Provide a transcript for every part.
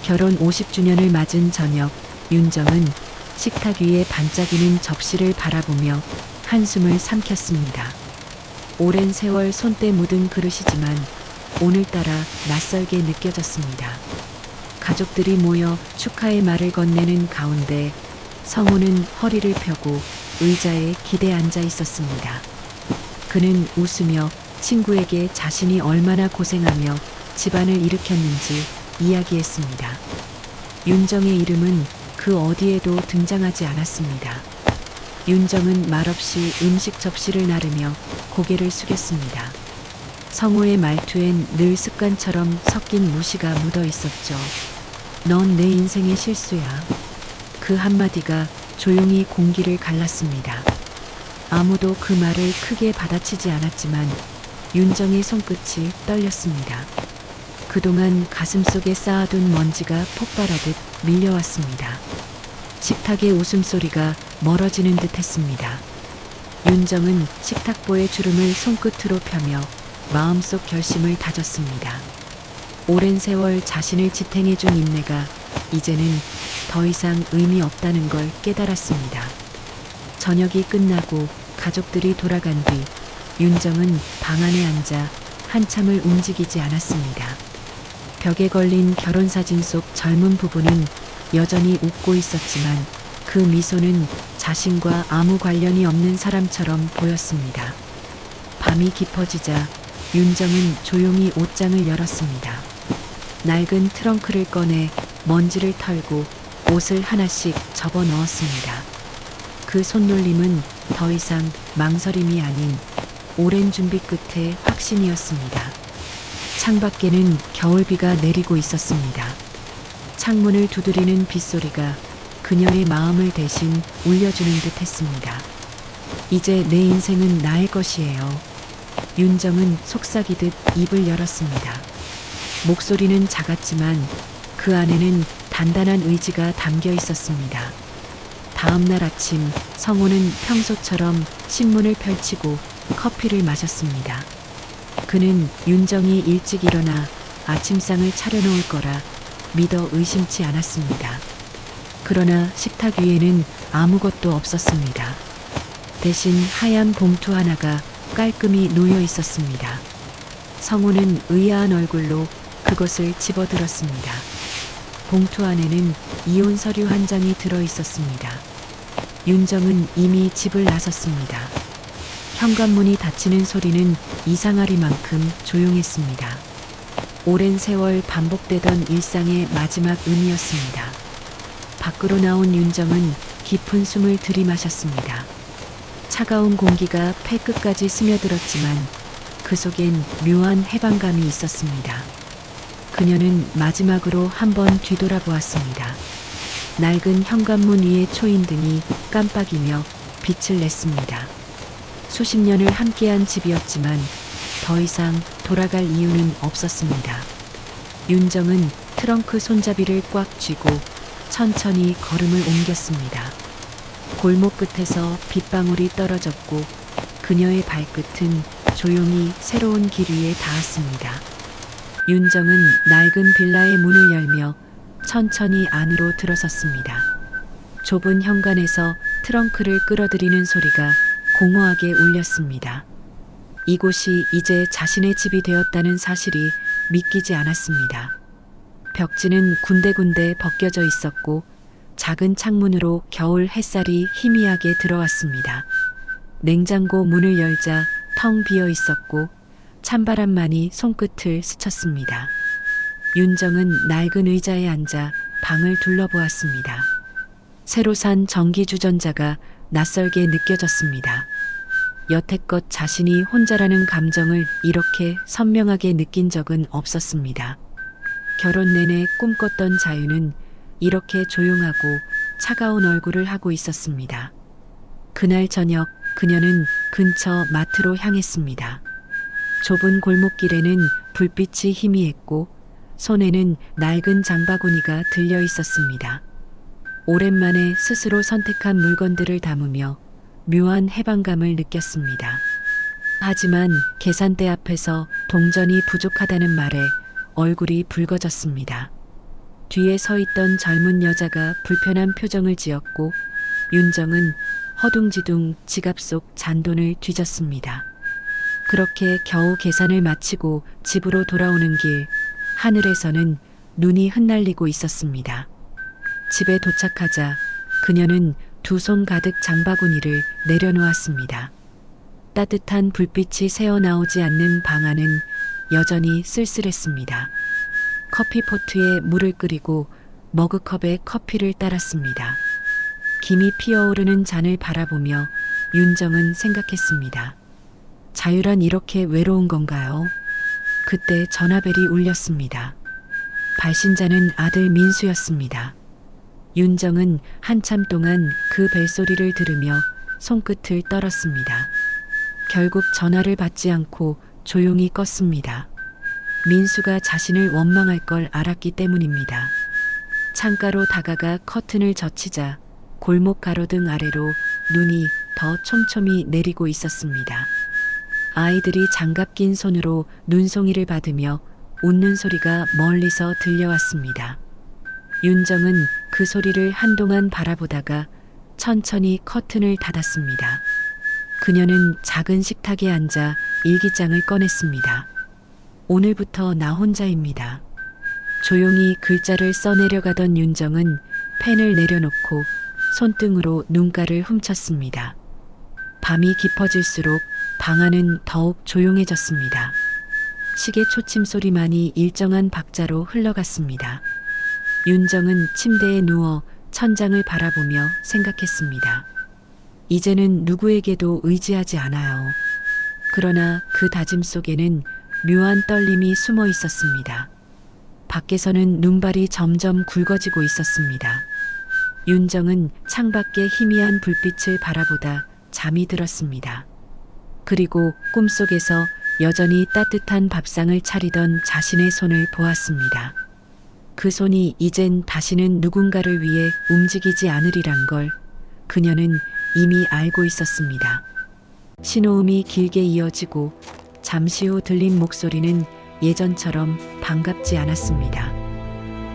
결혼 50주년을 맞은 저녁, 윤정은 식탁 위에 반짝이는 접시를 바라보며 한숨을 삼켰습니다. 오랜 세월 손때 묻은 그릇이지만 오늘따라 낯설게 느껴졌습니다. 가족들이 모여 축하의 말을 건네는 가운데 성우는 허리를 펴고 의자에 기대 앉아 있었습니다. 그는 웃으며 친구에게 자신이 얼마나 고생하며 집안을 일으켰는지 이야기했습니다. 윤정의 이름은 그 어디에도 등장하지 않았습니다. 윤정은 말없이 음식 접시를 나르며 고개를 숙였습니다. 성우의 말투엔 늘 습관처럼 섞인 무시가 묻어 있었죠. 넌 내 인생의 실수야. 그 한마디가 조용히 공기를 갈랐습니다. 아무도 그 말을 크게 받아치지 않았지만 윤정의 손끝이 떨렸습니다. 그동안 가슴속에 쌓아둔 먼지가 폭발하듯 밀려왔습니다. 식탁의 웃음소리가 멀어지는 듯 했습니다. 윤정은 식탁보의 주름을 손끝으로 펴며 마음속 결심을 다졌습니다. 오랜 세월 자신을 지탱해준 인내가 이제는 더 이상 의미 없다는 걸 깨달았습니다. 저녁이 끝나고 가족들이 돌아간 뒤 윤정은 방 안에 앉아 한참을 움직이지 않았습니다. 벽에 걸린 결혼사진 속 젊은 부부는 여전히 웃고 있었지만 그 미소는 자신과 아무 관련이 없는 사람처럼 보였습니다. 밤이 깊어지자 윤정은 조용히 옷장을 열었습니다. 낡은 트렁크를 꺼내 먼지를 털고 옷을 하나씩 접어 넣었습니다. 그 손놀림은 더 이상 망설임이 아닌 오랜 준비 끝에 확신이었습니다. 창밖에는 겨울비가 내리고 있었습니다. 창문을 두드리는 빗소리가 그녀의 마음을 대신 울려주는 듯 했습니다. 이제 내 인생은 나의 것이에요. 윤정은 속삭이듯 입을 열었습니다. 목소리는 작았지만 그 안에는 단단한 의지가 담겨 있었습니다. 다음 날 아침 성우는 평소처럼 신문을 펼치고 커피를 마셨습니다. 그는 윤정이 일찍 일어나 아침상을 차려놓을 거라 믿어 의심치 않았습니다. 그러나 식탁 위에는 아무것도 없었습니다. 대신 하얀 봉투 하나가 깔끔히 놓여 있었습니다. 성우는 의아한 얼굴로 그것을 집어들었습니다. 봉투 안에는 이혼 서류 한 장이 들어 있었습니다. 윤정은 이미 집을 나섰습니다. 현관문이 닫히는 소리는 이상하리만큼 조용했습니다. 오랜 세월 반복되던 일상의 마지막 음이었습니다. 밖으로 나온 윤정은 깊은 숨을 들이마셨습니다. 차가운 공기가 폐 끝까지 스며들었지만 그 속엔 묘한 해방감이 있었습니다. 그녀는 마지막으로 한번 뒤돌아보았습니다. 낡은 현관문 위의 초인등이 깜빡이며 빛을 냈습니다. 수십 년을 함께한 집이었지만 더 이상 돌아갈 이유는 없었습니다. 윤정은 트렁크 손잡이를 꽉 쥐고 천천히 걸음을 옮겼습니다. 골목 끝에서 빗방울이 떨어졌고 그녀의 발끝은 조용히 새로운 길 위에 닿았습니다. 윤정은 낡은 빌라의 문을 열며 천천히 안으로 들어섰습니다. 좁은 현관에서 트렁크를 끌어들이는 소리가 공허하게 울렸습니다. 이곳이 이제 자신의 집이 되었다는 사실이 믿기지 않았습니다. 벽지는 군데군데 벗겨져 있었고 작은 창문으로 겨울 햇살이 희미하게 들어왔습니다. 냉장고 문을 열자 텅 비어 있었고 찬바람만이 손끝을 스쳤습니다. 윤정은 낡은 의자에 앉아 방을 둘러보았습니다. 새로 산 전기주전자가 낯설게 느껴졌습니다. 여태껏 자신이 혼자라는 감정을 이렇게 선명하게 느낀 적은 없었습니다. 결혼 내내 꿈꿨던 자유는 이렇게 조용하고 차가운 얼굴을 하고 있었습니다. 그날 저녁 그녀는 근처 마트로 향했습니다. 좁은 골목길에는 불빛이 희미했고 손에는 낡은 장바구니가 들려 있었습니다. 오랜만에 스스로 선택한 물건들을 담으며 묘한 해방감을 느꼈습니다. 하지만 계산대 앞에서 동전이 부족하다는 말에 얼굴이 붉어졌습니다. 뒤에 서 있던 젊은 여자가 불편한 표정을 지었고 윤정은 허둥지둥 지갑 속 잔돈을 뒤졌습니다. 그렇게 겨우 계산을 마치고 집으로 돌아오는 길, 하늘에서는 눈이 흩날리고 있었습니다. 집에 도착하자 그녀는 두 손 가득 장바구니를 내려놓았습니다. 따뜻한 불빛이 새어나오지 않는 방 안은 여전히 쓸쓸했습니다. 커피포트에 물을 끓이고 머그컵에 커피를 따랐습니다. 김이 피어오르는 잔을 바라보며 윤정은 생각했습니다. 자유란 이렇게 외로운 건가요? 그때 전화벨이 울렸습니다. 발신자는 아들 민수였습니다. 윤정은 한참 동안 그 벨소리를 들으며 손끝을 떨었습니다. 결국 전화를 받지 않고 조용히 껐습니다. 민수가 자신을 원망할 걸 알았기 때문입니다. 창가로 다가가 커튼을 젖히자 골목 가로등 아래로 눈이 더 촘촘히 내리고 있었습니다. 아이들이 장갑 낀 손으로 눈송이를 받으며 웃는 소리가 멀리서 들려왔습니다. 윤정은 그 소리를 한동안 바라보다가 천천히 커튼을 닫았습니다. 그녀는 작은 식탁에 앉아 일기장을 꺼냈습니다. 오늘부터 나 혼자입니다. 조용히 글자를 써내려가던 윤정은 펜을 내려놓고 손등으로 눈가를 훔쳤습니다. 밤이 깊어질수록 방 안은 더욱 조용해졌습니다. 시계 초침 소리만이 일정한 박자로 흘러갔습니다. 윤정은 침대에 누워 천장을 바라보며 생각했습니다. 이제는 누구에게도 의지하지 않아요. 그러나 그 다짐 속에는 묘한 떨림이 숨어 있었습니다. 밖에서는 눈발이 점점 굵어지고 있었습니다. 윤정은 창밖의 희미한 불빛을 바라보다 잠이 들었습니다. 그리고 꿈속에서 여전히 따뜻한 밥상을 차리던 자신의 손을 보았습니다. 그 손이 이젠 다시는 누군가를 위해 움직이지 않으리란 걸 그녀는 이미 알고 있었습니다. 신호음이 길게 이어지고 잠시 후 들린 목소리는 예전처럼 반갑지 않았습니다.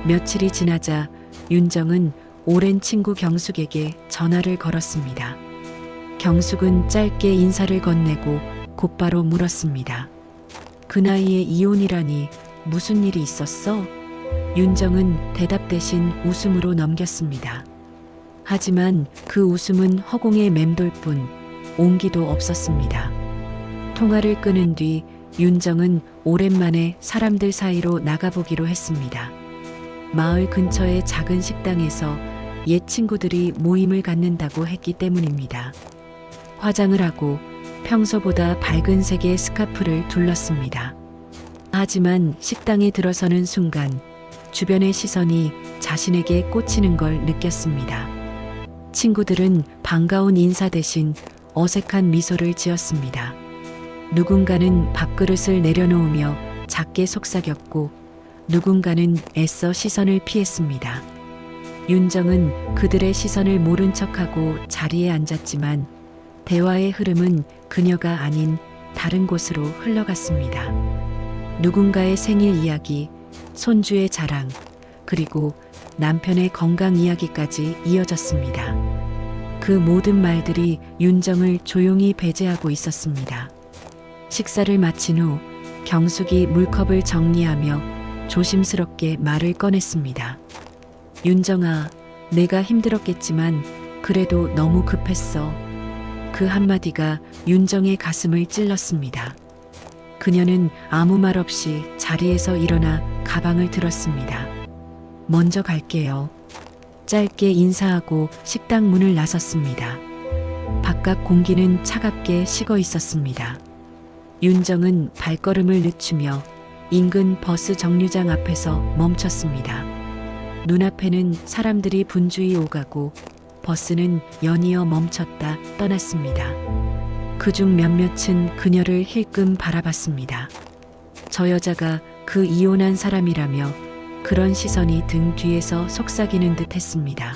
며칠이 지나자 윤정은 오랜 친구 경숙에게 전화를 걸었습니다. 경숙은 짧게 인사를 건네고 곧바로 물었습니다. 그 나이에 이혼이라니 무슨 일이 있었어? 윤정은 대답 대신 웃음으로 넘겼습니다. 하지만 그 웃음은 허공에 맴돌 뿐 온기도 없었습니다. 통화를 끊은 뒤 윤정은 오랜만에 사람들 사이로 나가보기로 했습니다. 마을 근처의 작은 식당에서 옛 친구들이 모임을 갖는다고 했기 때문입니다. 화장을 하고 평소보다 밝은 색의 스카프를 둘렀습니다. 하지만 식당에 들어서는 순간 주변의 시선이 자신에게 꽂히는 걸 느꼈습니다. 친구들은 반가운 인사 대신 어색한 미소를 지었습니다. 누군가는 밥그릇을 내려놓으며 작게 속삭였고 누군가는 애써 시선을 피했습니다. 윤정은 그들의 시선을 모른 척하고 자리에 앉았지만 대화의 흐름은 그녀가 아닌 다른 곳으로 흘러갔습니다. 누군가의 생일 이야기, 손주의 자랑, 그리고 남편의 건강 이야기까지 이어졌습니다. 그 모든 말들이 윤정을 조용히 배제하고 있었습니다. 식사를 마친 후 경숙이 물컵을 정리하며 조심스럽게 말을 꺼냈습니다. 윤정아, 내가 힘들었겠지만 그래도 너무 급했어. 그 한마디가 윤정의 가슴을 찔렀습니다. 그녀는 아무 말 없이 자리에서 일어나 가방을 들었습니다. 먼저 갈게요. 짧게 인사하고 식당 문을 나섰습니다. 바깥 공기는 차갑게 식어 있었습니다. 윤정은 발걸음을 늦추며 인근 버스 정류장 앞에서 멈췄습니다. 눈앞에는 사람들이 분주히 오가고 버스는 연이어 멈췄다 떠났습니다. 그중 몇몇은 그녀를 힐끔 바라봤습니다. 저 여자가 그 이혼한 사람이라며 그런 시선이 등 뒤에서 속삭이는 듯 했습니다.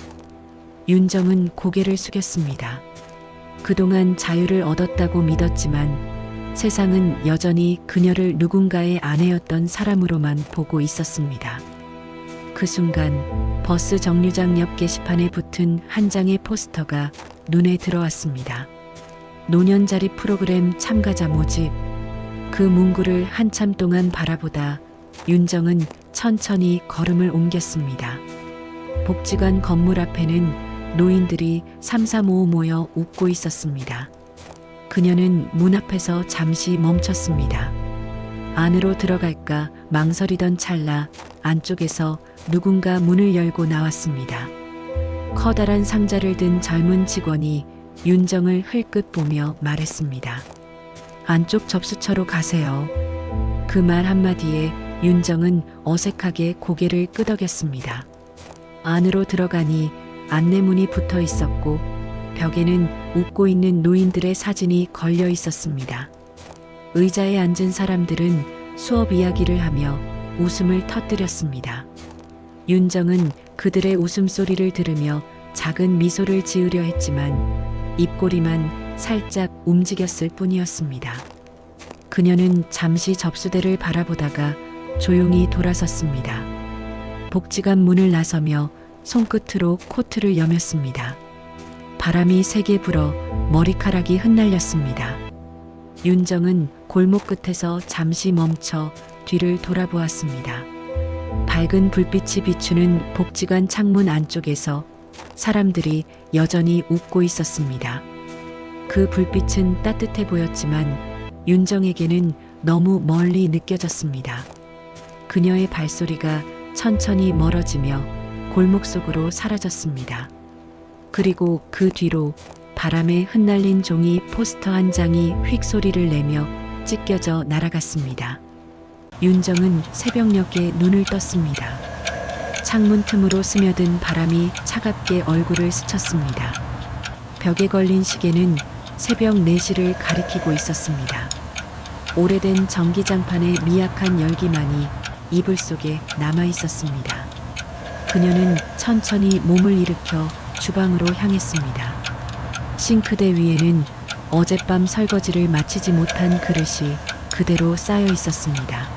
윤정은 고개를 숙였습니다. 그동안 자유를 얻었다고 믿었지만 세상은 여전히 그녀를 누군가의 아내였던 사람으로만 보고 있었습니다. 그 순간 버스 정류장 옆 게시판에 붙은 한 장의 포스터가 눈에 들어왔습니다. 노년자리 프로그램 참가자 모집. 그 문구를 한참 동안 바라보다 윤정은 천천히 걸음을 옮겼습니다. 복지관 건물 앞에는 노인들이 삼삼오오 모여 웃고 있었습니다. 그녀는 문 앞에서 잠시 멈췄습니다. 안으로 들어갈까 망설이던 찰나 안쪽에서 누군가 문을 열고 나왔습니다. 커다란 상자를 든 젊은 직원이 윤정을 흘끗 보며 말했습니다. 안쪽 접수처로 가세요. 그 말 한마디에 윤정은 어색하게 고개를 끄덕였습니다. 안으로 들어가니 안내문이 붙어 있었고 벽에는 웃고 있는 노인들의 사진이 걸려 있었습니다. 의자에 앉은 사람들은 수업 이야기를 하며 웃음을 터뜨렸습니다. 윤정은 그들의 웃음소리를 들으며 작은 미소를 지으려 했지만 입꼬리만 살짝 움직였을 뿐이었습니다. 그녀는 잠시 접수대를 바라보다가 조용히 돌아섰습니다. 복지관 문을 나서며 손끝으로 코트를 여몄습니다. 바람이 세게 불어 머리카락이 흩날렸습니다. 윤정은 골목 끝에서 잠시 멈춰 뒤를 돌아보았습니다. 밝은 불빛이 비추는 복지관 창문 안쪽에서 사람들이 여전히 웃고 있었습니다. 그 불빛은 따뜻해 보였지만 윤정에게는 너무 멀리 느껴졌습니다. 그녀의 발소리가 천천히 멀어지며 골목 속으로 사라졌습니다. 그리고 그 뒤로 바람에 흩날린 종이 포스터 한 장이 휙 소리를 내며 찢겨져 날아갔습니다. 윤정은 새벽녘에 눈을 떴습니다. 창문 틈으로 스며든 바람이 차갑게 얼굴을 스쳤습니다. 벽에 걸린 시계는 새벽 4시를 가리키고 있었습니다. 오래된 전기장판의 미약한 열기만이 이불 속에 남아 있었습니다. 그녀는 천천히 몸을 일으켜 주방으로 향했습니다. 싱크대 위에는 어젯밤 설거지를 마치지 못한 그릇이 그대로 쌓여 있었습니다.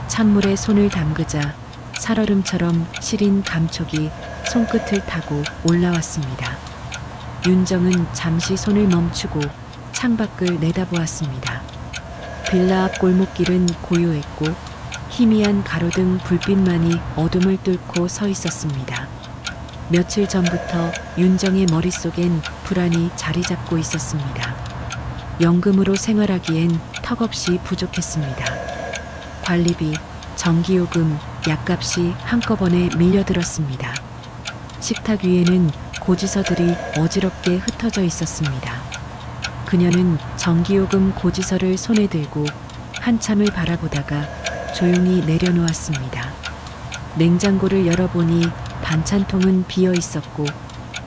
찬물에 손을 담그자 살얼음처럼 시린 감촉이 손끝을 타고 올라왔습니다. 윤정은 잠시 손을 멈추고 창밖을 내다보았습니다. 빌라 앞 골목길은 고요했고 희미한 가로등 불빛만이 어둠을 뚫고 서 있었습니다. 며칠 전부터 윤정의 머릿속엔 불안이 자리 잡고 있었습니다. 연금으로 생활하기엔 턱없이 부족했습니다. 관리비, 전기요금, 약값이 한꺼번에 밀려들었습니다. 식탁 위에는 고지서들이 어지럽게 흩어져 있었습니다. 그녀는 전기요금 고지서를 손에 들고 한참을 바라보다가 조용히 내려놓았습니다. 냉장고를 열어보니 반찬통은 비어 있었고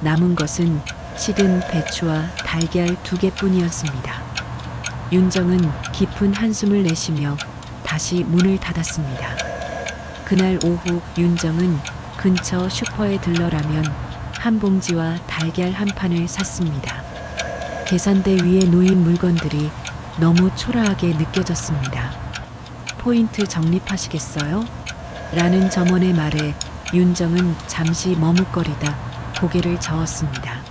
남은 것은 시든 배추와 달걀 2개뿐이었습니다. 윤정은 깊은 한숨을 내쉬며 다시 문을 닫았습니다. 그날 오후 윤정은 근처 슈퍼에 들러라면 한 봉지와 달걀 한 판을 샀습니다. 계산대 위에 놓인 물건들이 너무 초라하게 느껴졌습니다. 포인트 적립하시겠어요? 라는 점원의 말에 윤정은 잠시 머뭇거리다 고개를 저었습니다.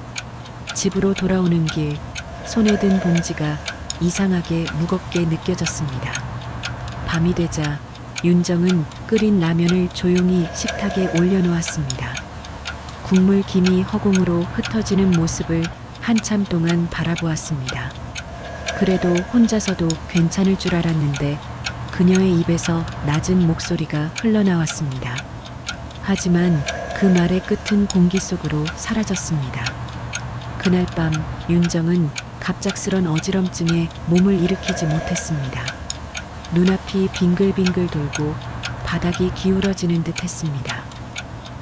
집으로 돌아오는 길 손에 든 봉지가 이상하게 무겁게 느껴졌습니다. 밤이 되자 윤정은 끓인 라면을 조용히 식탁에 올려놓았습니다. 국물 김이 허공으로 흩어지는 모습을 한참 동안 바라보았습니다. 그래도 혼자서도 괜찮을 줄 알았는데 그녀의 입에서 낮은 목소리가 흘러나왔습니다. 하지만 그 말의 끝은 공기 속으로 사라졌습니다. 그날 밤 윤정은 갑작스런 어지럼증에 몸을 일으키지 못했습니다. 눈앞이 빙글빙글 돌고 바닥이 기울어지는 듯 했습니다.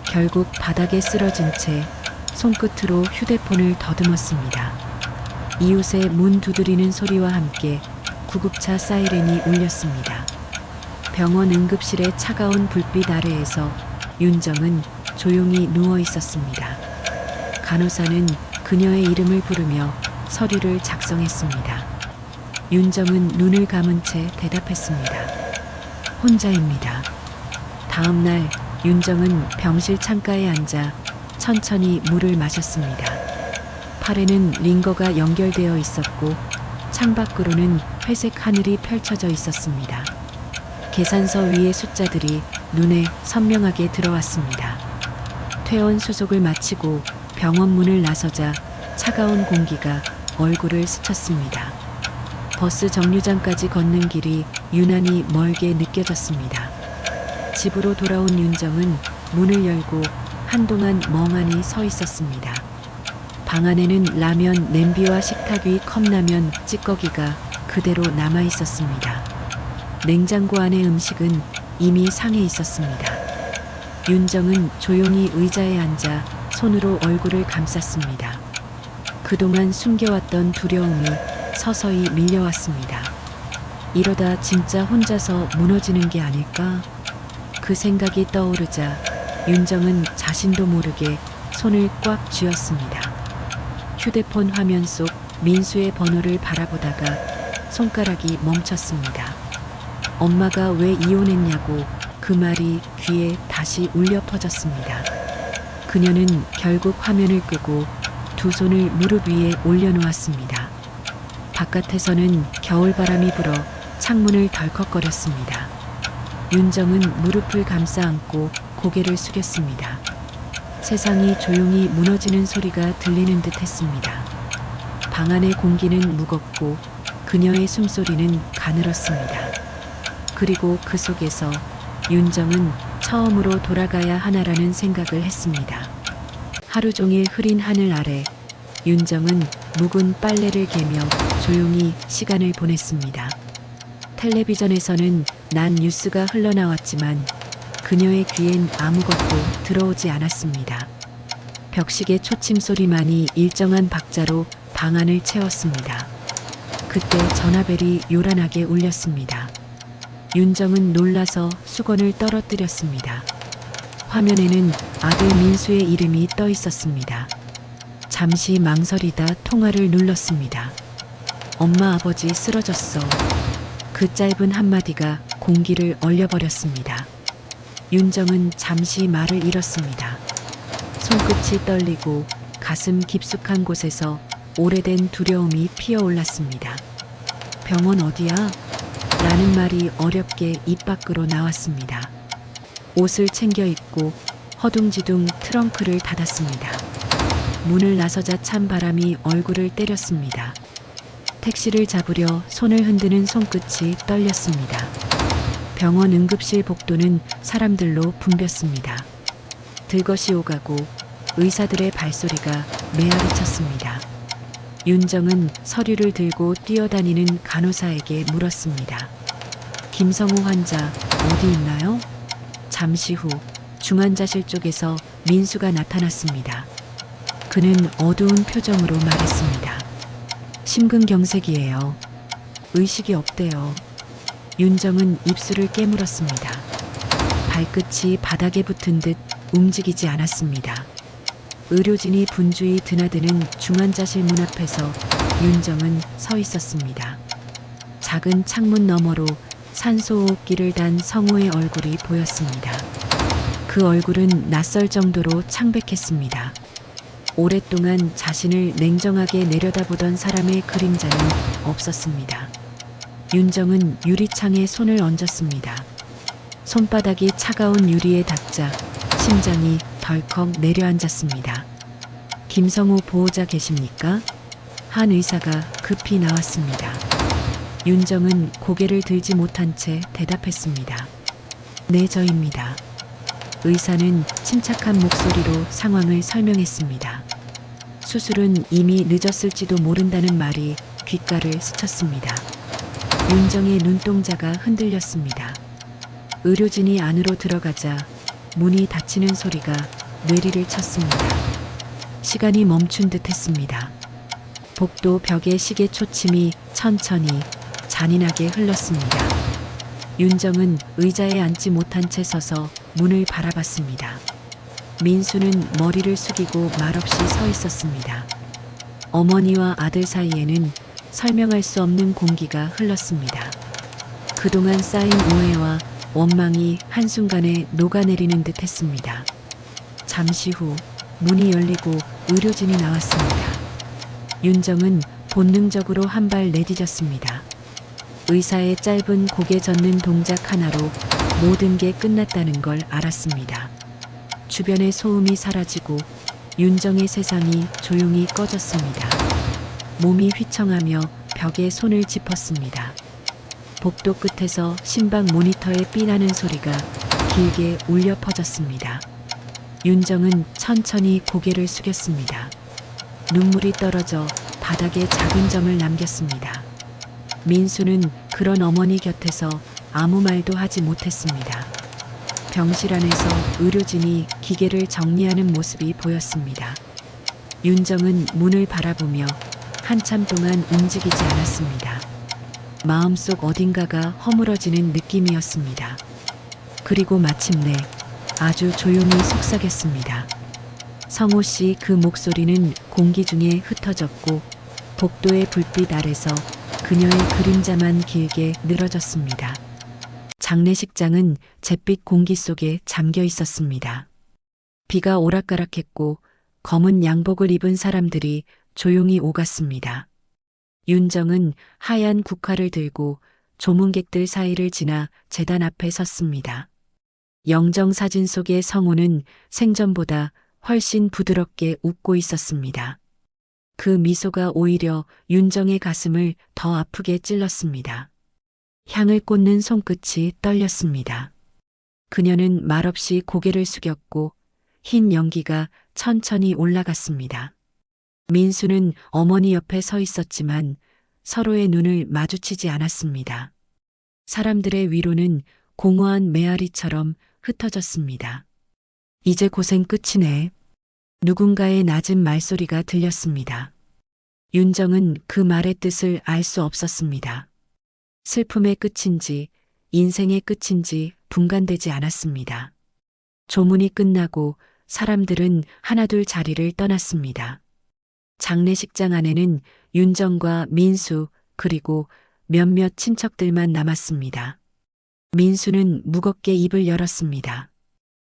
결국 바닥에 쓰러진 채 손끝으로 휴대폰을 더듬었습니다. 이웃의 문 두드리는 소리와 함께 구급차 사이렌이 울렸습니다. 병원 응급실의 차가운 불빛 아래에서 윤정은 조용히 누워 있었습니다. 간호사는 그녀의 이름을 부르며 서류를 작성했습니다. 윤정은 눈을 감은 채 대답했습니다. 혼자입니다. 다음 날 윤정은 병실 창가에 앉아 천천히 물을 마셨습니다. 팔에는 링거가 연결되어 있었고 창밖으로는 회색 하늘이 펼쳐져 있었습니다. 계산서 위의 숫자들이 눈에 선명하게 들어왔습니다. 퇴원 수속을 마치고 병원 문을 나서자 차가운 공기가 얼굴을 스쳤습니다. 버스 정류장까지 걷는 길이 유난히 멀게 느껴졌습니다. 집으로 돌아온 윤정은 문을 열고 한동안 멍하니 서 있었습니다. 방 안에는 라면 냄비와 식탁 위 컵라면 찌꺼기가 그대로 남아 있었습니다. 냉장고 안의 음식은 이미 상해 있었습니다. 윤정은 조용히 의자에 앉아 손으로 얼굴을 감쌌습니다. 그동안 숨겨왔던 두려움이 서서히 밀려왔습니다. 이러다 진짜 혼자서 무너지는 게 아닐까? 그 생각이 떠오르자 윤정은 자신도 모르게 손을 꽉 쥐었습니다. 휴대폰 화면 속 민수의 번호를 바라보다가 손가락이 멈췄습니다. 엄마가 왜 이혼했냐고 그 말이 귀에 다시 울려 퍼졌습니다. 그녀는 결국 화면을 끄고 두 손을 무릎 위에 올려놓았습니다. 바깥에서는 겨울바람이 불어 창문을 덜컥거렸습니다. 윤정은 무릎을 감싸 안고 고개를 숙였습니다. 세상이 조용히 무너지는 소리가 들리는 듯 했습니다. 방 안의 공기는 무겁고 그녀의 숨소리는 가늘었습니다. 그리고 그 속에서 윤정은 처음으로 돌아가야 하나라는 생각을 했습니다. 하루 종일 흐린 하늘 아래 윤정은 묵은 빨래를 개며 조용히 시간을 보냈습니다. 텔레비전에서는 난 뉴스가 흘러나왔지만 그녀의 귀엔 아무것도 들어오지 않았습니다. 벽시계 초침 소리만이 일정한 박자로 방 안을 채웠습니다. 그때 전화벨이 요란하게 울렸습니다. 윤정은 놀라서 수건을 떨어뜨렸습니다. 화면에는 아들 민수의 이름이 떠 있었습니다. 잠시 망설이다 통화를 눌렀습니다. 엄마 아버지 쓰러졌어. 그 짧은 한마디가 공기를 얼려버렸습니다. 윤정은 잠시 말을 잃었습니다. 손끝이 떨리고 가슴 깊숙한 곳에서 오래된 두려움이 피어올랐습니다. 병원 어디야? 라는 말이 어렵게 입 밖으로 나왔습니다. 옷을 챙겨 입고 허둥지둥 트렁크를 닫았습니다. 문을 나서자 찬 바람이 얼굴을 때렸습니다. 택시를 잡으려 손을 흔드는 손끝이 떨렸습니다. 병원 응급실 복도는 사람들로 붐볐습니다. 들것이 오가고 의사들의 발소리가 메아리 쳤습니다. 윤정은 서류를 들고 뛰어다니는 간호사에게 물었습니다. 김성우 환자 어디 있나요? 잠시 후 중환자실 쪽에서 민수가 나타났습니다. 그는 어두운 표정으로 말했습니다. 심근경색이에요. 의식이 없대요. 윤정은 입술을 깨물었습니다. 발끝이 바닥에 붙은 듯 움직이지 않았습니다. 의료진이 분주히 드나드는 중환자실 문 앞에서 윤정은 서 있었습니다. 작은 창문 너머로 산소호흡기를 단 성우의 얼굴이 보였습니다. 그 얼굴은 낯설 정도로 창백했습니다. 오랫동안 자신을 냉정하게 내려다보던 사람의 그림자는 없었습니다. 윤정은 유리창에 손을 얹었습니다. 손바닥이 차가운 유리에 닿자 심장이 덜컥 내려앉았습니다. 김성우 보호자 계십니까? 한 의사가 급히 나왔습니다. 윤정은 고개를 들지 못한 채 대답했습니다. 네, 저입니다. 의사는 침착한 목소리로 상황을 설명했습니다. 수술은 이미 늦었을지도 모른다는 말이 귓가를 스쳤습니다. 윤정의 눈동자가 흔들렸습니다. 의료진이 안으로 들어가자 문이 닫히는 소리가 뇌리를 쳤습니다. 시간이 멈춘 듯 했습니다. 복도 벽에 시계 초침이 천천히 잔인하게 흘렀습니다. 윤정은 의자에 앉지 못한 채 서서 문을 바라봤습니다. 민수는 머리를 숙이고 말없이 서 있었습니다. 어머니와 아들 사이에는 설명할 수 없는 공기가 흘렀습니다. 그동안 쌓인 오해와 원망이 한순간에 녹아내리는 듯 했습니다. 잠시 후 문이 열리고 의료진이 나왔습니다. 윤정은 본능적으로 한 발 내디뎠습니다. 의사의 짧은 고개 젓는 동작 하나로 모든 게 끝났다는 걸 알았습니다. 주변의 소음이 사라지고 윤정의 세상이 조용히 꺼졌습니다. 몸이 휘청하며 벽에 손을 짚었습니다. 복도 끝에서 심박 모니터에 삐나는 소리가 길게 울려 퍼졌습니다. 윤정은 천천히 고개를 숙였습니다. 눈물이 떨어져 바닥에 작은 점을 남겼습니다. 민수는 그런 어머니 곁에서 아무 말도 하지 못했습니다. 병실 안에서 의료진이 기계를 정리하는 모습이 보였습니다. 윤정은 문을 바라보며 한참 동안 움직이지 않았습니다. 마음속 어딘가가 허물어지는 느낌이었습니다. 그리고 마침내 아주 조용히 속삭였습니다. 성호 씨. 그 목소리는 공기 중에 흩어졌고 복도의 불빛 아래서 그녀의 그림자만 길게 늘어졌습니다. 장례식장은 잿빛 공기 속에 잠겨 있었습니다. 비가 오락가락했고 검은 양복을 입은 사람들이 조용히 오갔습니다. 윤정은 하얀 국화를 들고 조문객들 사이를 지나 제단 앞에 섰습니다. 영정사진 속의 성호는 생전보다 훨씬 부드럽게 웃고 있었습니다. 그 미소가 오히려 윤정의 가슴을 더 아프게 찔렀습니다. 향을 꽂는 손끝이 떨렸습니다. 그녀는 말없이 고개를 숙였고 흰 연기가 천천히 올라갔습니다. 민수는 어머니 옆에 서 있었지만 서로의 눈을 마주치지 않았습니다. 사람들의 위로는 공허한 메아리처럼 흩어졌습니다. 이제 고생 끝이네. 누군가의 낮은 말소리가 들렸습니다. 윤정은 그 말의 뜻을 알 수 없었습니다. 슬픔의 끝인지 인생의 끝인지 분간되지 않았습니다. 조문이 끝나고 사람들은 하나둘 자리를 떠났습니다. 장례식장 안에는 윤정과 민수 그리고 몇몇 친척들만 남았습니다. 민수는 무겁게 입을 열었습니다.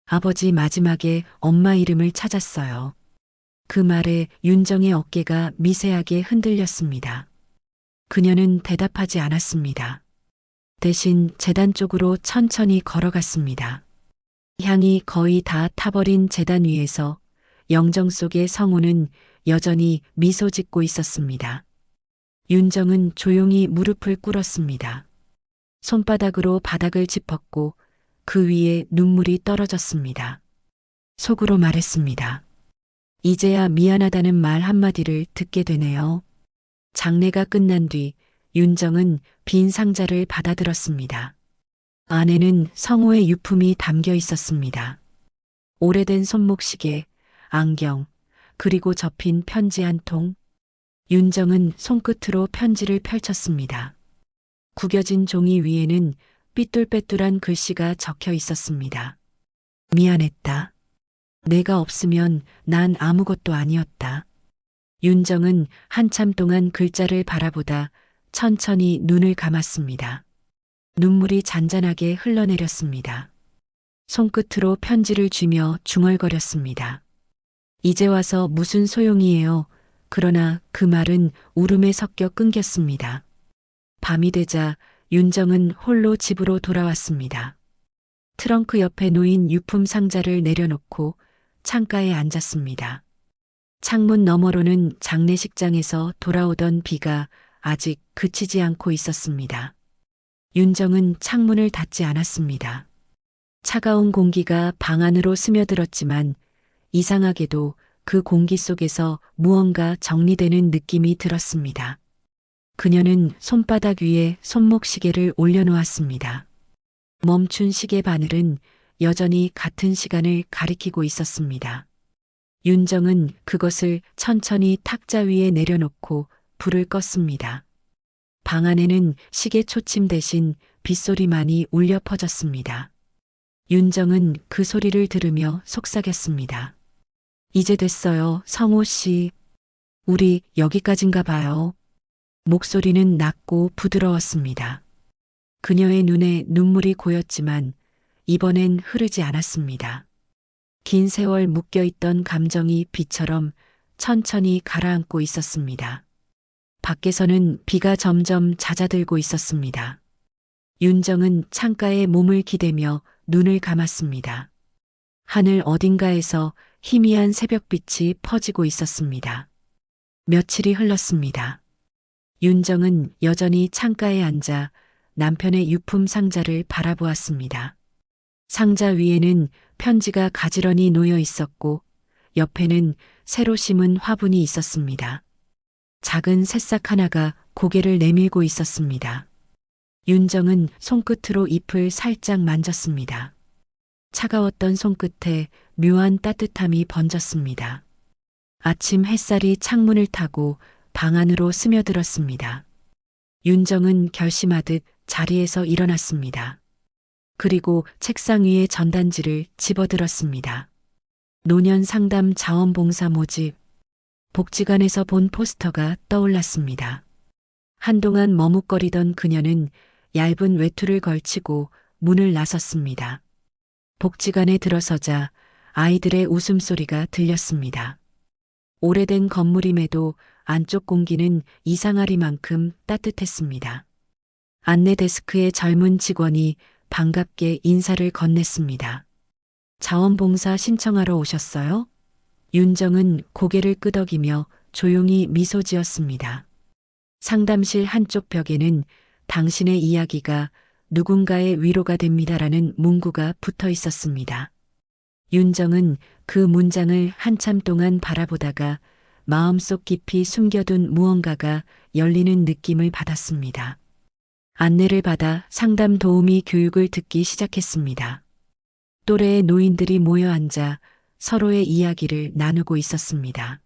아버지 마지막에 엄마 이름을 찾았어요. 그 말에 윤정의 어깨가 미세하게 흔들렸습니다. 그녀는 대답하지 않았습니다. 대신 제단 쪽으로 천천히 걸어갔습니다. 향이 거의 다 타버린 제단 위에서 영정 속의 성호는 여전히 미소 짓고 있었습니다. 윤정은 조용히 무릎을 꿇었습니다. 손바닥으로 바닥을 짚었고 그 위에 눈물이 떨어졌습니다. 속으로 말했습니다. 이제야 미안하다는 말 한마디를 듣게 되네요. 장례가 끝난 뒤 윤정은 빈 상자를 받아들었습니다. 안에는 성호의 유품이 담겨 있었습니다. 오래된 손목시계, 안경, 그리고 접힌 편지 한 통. 윤정은 손끝으로 편지를 펼쳤습니다. 구겨진 종이 위에는 삐뚤빼뚤한 글씨가 적혀 있었습니다. 미안했다. 내가 없으면 난 아무것도 아니었다. 윤정은 한참 동안 글자를 바라보다 천천히 눈을 감았습니다. 눈물이 잔잔하게 흘러내렸습니다. 손끝으로 편지를 쥐며 중얼거렸습니다. 이제 와서 무슨 소용이에요. 그러나 그 말은 울음에 섞여 끊겼습니다. 밤이 되자 윤정은 홀로 집으로 돌아왔습니다. 트렁크 옆에 놓인 유품 상자를 내려놓고 창가에 앉았습니다. 창문 너머로는 장례식장에서 돌아오던 비가 아직 그치지 않고 있었습니다. 윤정은 창문을 닫지 않았습니다. 차가운 공기가 방 안으로 스며들었지만 이상하게도 그 공기 속에서 무언가 정리되는 느낌이 들었습니다. 그녀는 손바닥 위에 손목시계를 올려놓았습니다. 멈춘 시계 바늘은 여전히 같은 시간을 가리키고 있었습니다. 윤정은 그것을 천천히 탁자 위에 내려놓고 불을 껐습니다. 방 안에는 시계 초침 대신 빗소리만이 울려 퍼졌습니다. 윤정은 그 소리를 들으며 속삭였습니다. 이제 됐어요, 성호 씨. 우리 여기까지인가 봐요. 목소리는 낮고 부드러웠습니다. 그녀의 눈에 눈물이 고였지만 이번엔 흐르지 않았습니다. 긴 세월 묶여있던 감정이 비처럼 천천히 가라앉고 있었습니다. 밖에서는 비가 점점 잦아들고 있었습니다. 윤정은 창가에 몸을 기대며 눈을 감았습니다. 하늘 어딘가에서 희미한 새벽빛이 퍼지고 있었습니다. 며칠이 흘렀습니다. 윤정은 여전히 창가에 앉아 남편의 유품 상자를 바라보았습니다. 상자 위에는 편지가 가지런히 놓여 있었고 옆에는 새로 심은 화분이 있었습니다. 작은 새싹 하나가 고개를 내밀고 있었습니다. 윤정은 손끝으로 잎을 살짝 만졌습니다. 차가웠던 손끝에 묘한 따뜻함이 번졌습니다. 아침 햇살이 창문을 타고 방 안으로 스며들었습니다. 윤정은 결심하듯 자리에서 일어났습니다. 그리고 책상 위에 전단지를 집어들었습니다. 노년 상담 자원봉사 모집. 복지관에서 본 포스터가 떠올랐습니다. 한동안 머뭇거리던 그녀는 얇은 외투를 걸치고 문을 나섰습니다. 복지관에 들어서자 아이들의 웃음소리가 들렸습니다. 오래된 건물임에도 안쪽 공기는 이상하리만큼 따뜻했습니다. 안내 데스크의 젊은 직원이 반갑게 인사를 건넸습니다. 자원봉사 신청하러 오셨어요? 윤정은 고개를 끄덕이며 조용히 미소 지었습니다. 상담실 한쪽 벽에는 당신의 이야기가 누군가의 위로가 됩니다라는 문구가 붙어 있었습니다. 윤정은 그 문장을 한참 동안 바라보다가 마음속 깊이 숨겨둔 무언가가 열리는 느낌을 받았습니다. 안내를 받아 상담 도우미 교육을 듣기 시작했습니다. 또래의 노인들이 모여 앉아 서로의 이야기를 나누고 있었습니다.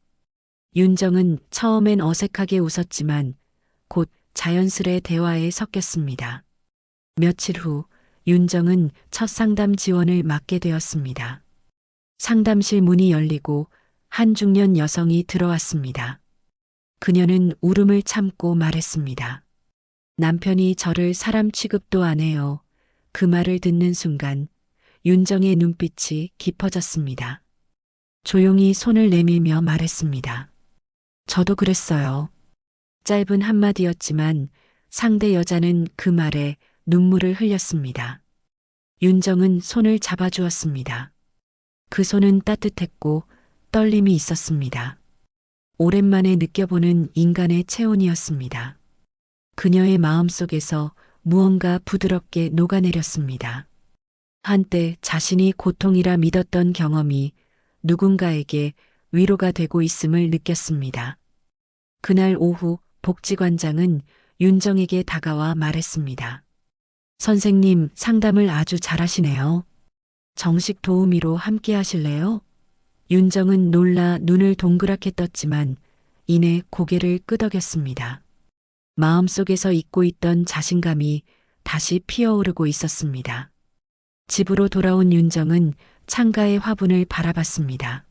윤정은 처음엔 어색하게 웃었지만 곧 자연스레 대화에 섞였습니다. 며칠 후 윤정은 첫 상담 지원을 맡게 되었습니다. 상담실 문이 열리고 한 중년 여성이 들어왔습니다. 그녀는 울음을 참고 말했습니다. 남편이 저를 사람 취급도 안 해요. 그 말을 듣는 순간 윤정의 눈빛이 깊어졌습니다. 조용히 손을 내밀며 말했습니다. 저도 그랬어요. 짧은 한마디였지만 상대 여자는 그 말에 눈물을 흘렸습니다. 윤정은 손을 잡아주었습니다. 그 손은 따뜻했고 떨림이 있었습니다. 오랜만에 느껴보는 인간의 체온이었습니다. 그녀의 마음속에서 무언가 부드럽게 녹아내렸습니다. 한때 자신이 고통이라 믿었던 경험이 누군가에게 위로가 되고 있음을 느꼈습니다. 그날 오후 복지관장은 윤정에게 다가와 말했습니다. 선생님, 상담을 아주 잘하시네요. 정식 도우미로 함께 하실래요? 윤정은 놀라 눈을 동그랗게 떴지만 이내 고개를 끄덕였습니다. 마음속에서 잊고 있던 자신감이 다시 피어오르고 있었습니다. 집으로 돌아온 윤정은 창가의 화분을 바라봤습니다.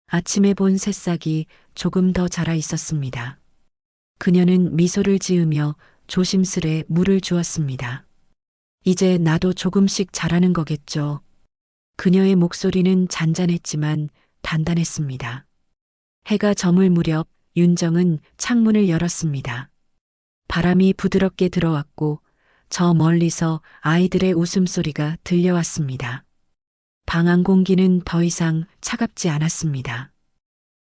아침에 본 새싹이 조금 더 자라 있었습니다. 그녀는 미소를 지으며 조심스레 물을 주었습니다. 이제 나도 조금씩 자라는 거겠죠. 그녀의 목소리는 잔잔했지만 단단했습니다. 해가 저물 무렵 윤정은 창문을 열었습니다. 바람이 부드럽게 들어왔고 저 멀리서 아이들의 웃음소리가 들려왔습니다. 방 안 공기는 더 이상 차갑지 않았습니다.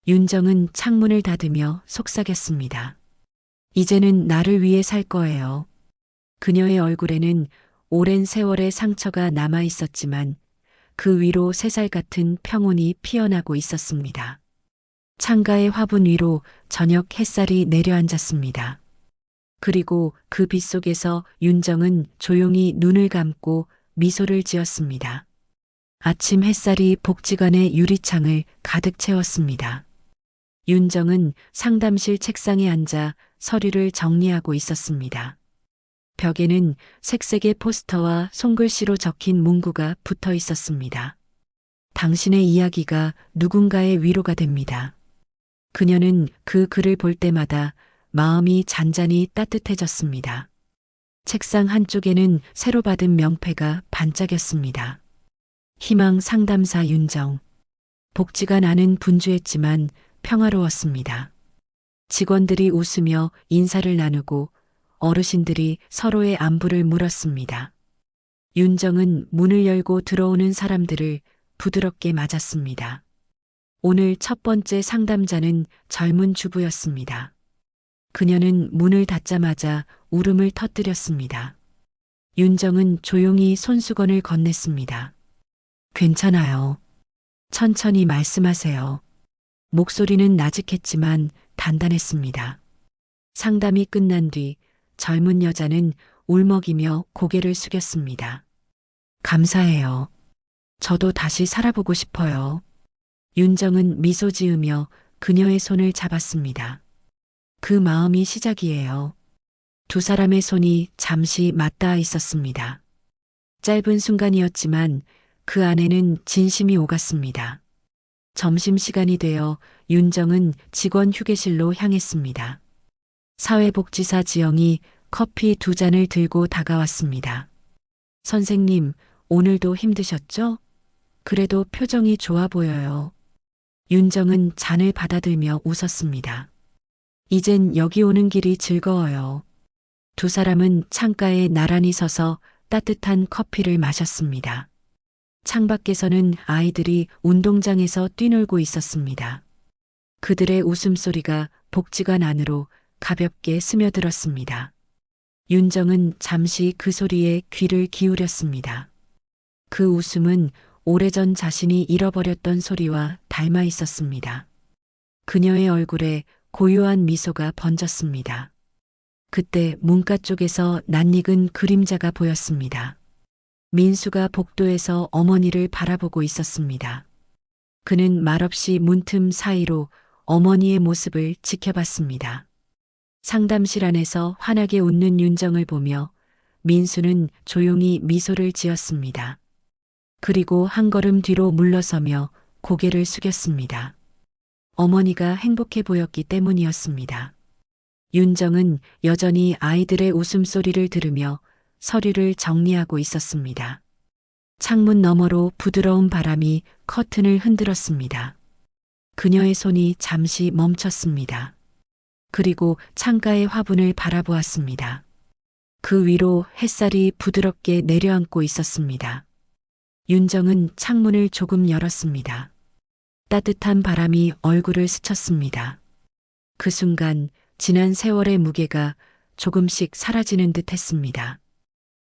윤정은 창문을 닫으며 속삭였습니다. 이제는 나를 위해 살 거예요. 그녀의 얼굴에는 오랜 세월의 상처가 남아 있었지만 그 위로 새살 같은 평온이 피어나고 있었습니다. 창가의 화분 위로 저녁 햇살이 내려앉았습니다. 그리고 그 빛 속에서 윤정은 조용히 눈을 감고 미소를 지었습니다. 아침 햇살이 복지관의 유리창을 가득 채웠습니다. 윤정은 상담실 책상에 앉아 서류를 정리하고 있었습니다. 벽에는 색색의 포스터와 손글씨로 적힌 문구가 붙어 있었습니다. 당신의 이야기가 누군가의 위로가 됩니다. 그녀는 그 글을 볼 때마다 마음이 잔잔히 따뜻해졌습니다. 책상 한쪽에는 새로 받은 명패가 반짝였습니다. 희망 상담사 윤정. 복지가 나는 분주했지만 평화로웠습니다. 직원들이 웃으며 인사를 나누고 어르신들이 서로의 안부를 물었습니다. 윤정은 문을 열고 들어오는 사람들을 부드럽게 맞았습니다. 오늘 첫 번째 상담자는 젊은 주부였습니다. 그녀는 문을 닫자마자 울음을 터뜨렸습니다. 윤정은 조용히 손수건을 건넸습니다. 괜찮아요. 천천히 말씀하세요. 목소리는 나직했지만 단단했습니다. 상담이 끝난 뒤 젊은 여자는 울먹이며 고개를 숙였습니다. 감사해요. 저도 다시 살아보고 싶어요. 윤정은 미소 지으며 그녀의 손을 잡았습니다. 그 마음이 시작이에요. 두 사람의 손이 잠시 맞닿아 있었습니다. 짧은 순간이었지만 그 안에는 진심이 오갔습니다. 점심시간이 되어 윤정은 직원 휴게실로 향했습니다. 사회복지사 지영이 커피 2잔을 들고 다가왔습니다. 선생님, 오늘도 힘드셨죠? 그래도 표정이 좋아 보여요. 윤정은 잔을 받아들며 웃었습니다. 이젠 여기 오는 길이 즐거워요. 두 사람은 창가에 나란히 서서 따뜻한 커피를 마셨습니다. 창밖에서는 아이들이 운동장에서 뛰놀고 있었습니다. 그들의 웃음소리가 복지관 안으로 가볍게 스며들었습니다. 윤정은 잠시 그 소리에 귀를 기울였습니다. 그 웃음은 오래전 자신이 잃어버렸던 소리와 닮아 있었습니다. 그녀의 얼굴에 고요한 미소가 번졌습니다. 그때 문가 쪽에서 낯익은 그림자가 보였습니다. 민수가 복도에서 어머니를 바라보고 있었습니다. 그는 말없이 문틈 사이로 어머니의 모습을 지켜봤습니다. 상담실 안에서 환하게 웃는 윤정을 보며 민수는 조용히 미소를 지었습니다. 그리고 한 걸음 뒤로 물러서며 고개를 숙였습니다. 어머니가 행복해 보였기 때문이었습니다. 윤정은 여전히 아이들의 웃음소리를 들으며 서류를 정리하고 있었습니다. 창문 너머로 부드러운 바람이 커튼을 흔들었습니다. 그녀의 손이 잠시 멈췄습니다. 그리고 창가의 화분을 바라보았습니다. 그 위로 햇살이 부드럽게 내려앉고 있었습니다. 윤정은 창문을 조금 열었습니다. 따뜻한 바람이 얼굴을 스쳤습니다. 그 순간 지난 세월의 무게가 조금씩 사라지는 듯 했습니다.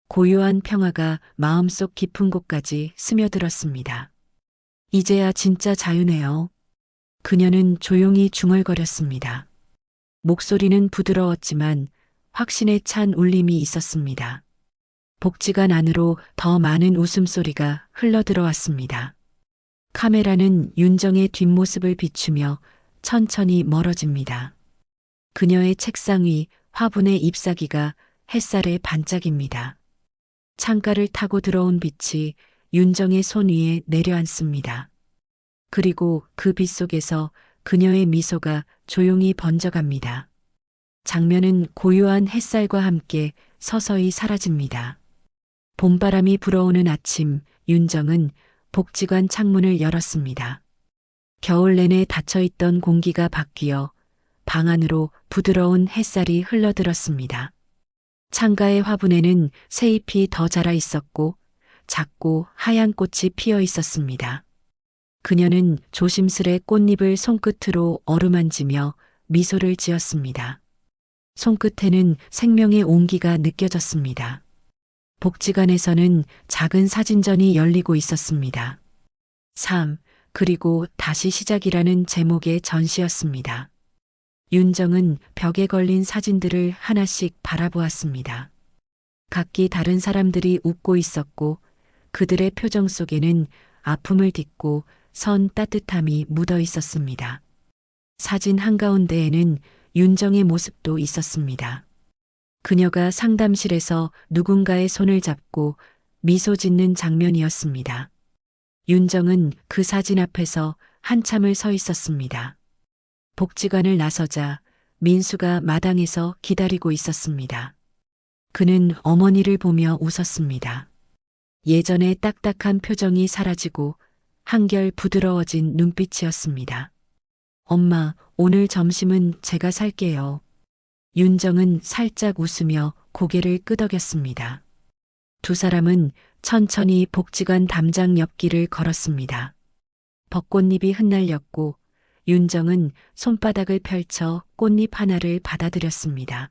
고요한 평화가 마음속 깊은 곳까지 스며들었습니다. 이제야 진짜 자유네요. 그녀는 조용히 중얼거렸습니다. 목소리는 부드러웠지만 확신에 찬 울림이 있었습니다. 복지관 안으로 더 많은 웃음소리가 흘러들어왔습니다. 카메라는 윤정의 뒷모습을 비추며 천천히 멀어집니다. 그녀의 책상 위 화분의 잎사귀가 햇살에 반짝입니다. 창가를 타고 들어온 빛이 윤정의 손 위에 내려앉습니다. 그리고 그 빛 속에서 그녀의 미소가 조용히 번져갑니다. 장면은 고요한 햇살과 함께 서서히 사라집니다. 봄바람이 불어오는 아침, 윤정은 복지관 창문을 열었습니다. 겨울 내내 닫혀있던 공기가 바뀌어 방 안으로 부드러운 햇살이 흘러들었습니다. 창가의 화분에는 새잎이 더 자라 있었고 작고 하얀 꽃이 피어 있었습니다. 그녀는 조심스레 꽃잎을 손끝으로 어루만지며 미소를 지었습니다. 손끝에는 생명의 온기가 느껴졌습니다. 복지관에서는 작은 사진전이 열리고 있었습니다. 3. 그리고 다시 시작이라는 제목의 전시였습니다. 윤정은 벽에 걸린 사진들을 하나씩 바라보았습니다. 각기 다른 사람들이 웃고 있었고 그들의 표정 속에는 아픔을 딛고 선 따뜻함이 묻어 있었습니다. 사진 한가운데에는 윤정의 모습도 있었습니다. 그녀가 상담실에서 누군가의 손을 잡고 미소 짓는 장면이었습니다. 윤정은 그 사진 앞에서 한참을 서 있었습니다. 복지관을 나서자 민수가 마당에서 기다리고 있었습니다. 그는 어머니를 보며 웃었습니다. 예전의 딱딱한 표정이 사라지고 한결 부드러워진 눈빛이었습니다. 엄마, 오늘 점심은 제가 살게요. 윤정은 살짝 웃으며 고개를 끄덕였습니다. 두 사람은 천천히 복지관 담장 옆길을 걸었습니다. 벚꽃잎이 흩날렸고 윤정은 손바닥을 펼쳐 꽃잎 하나를 받아들였습니다.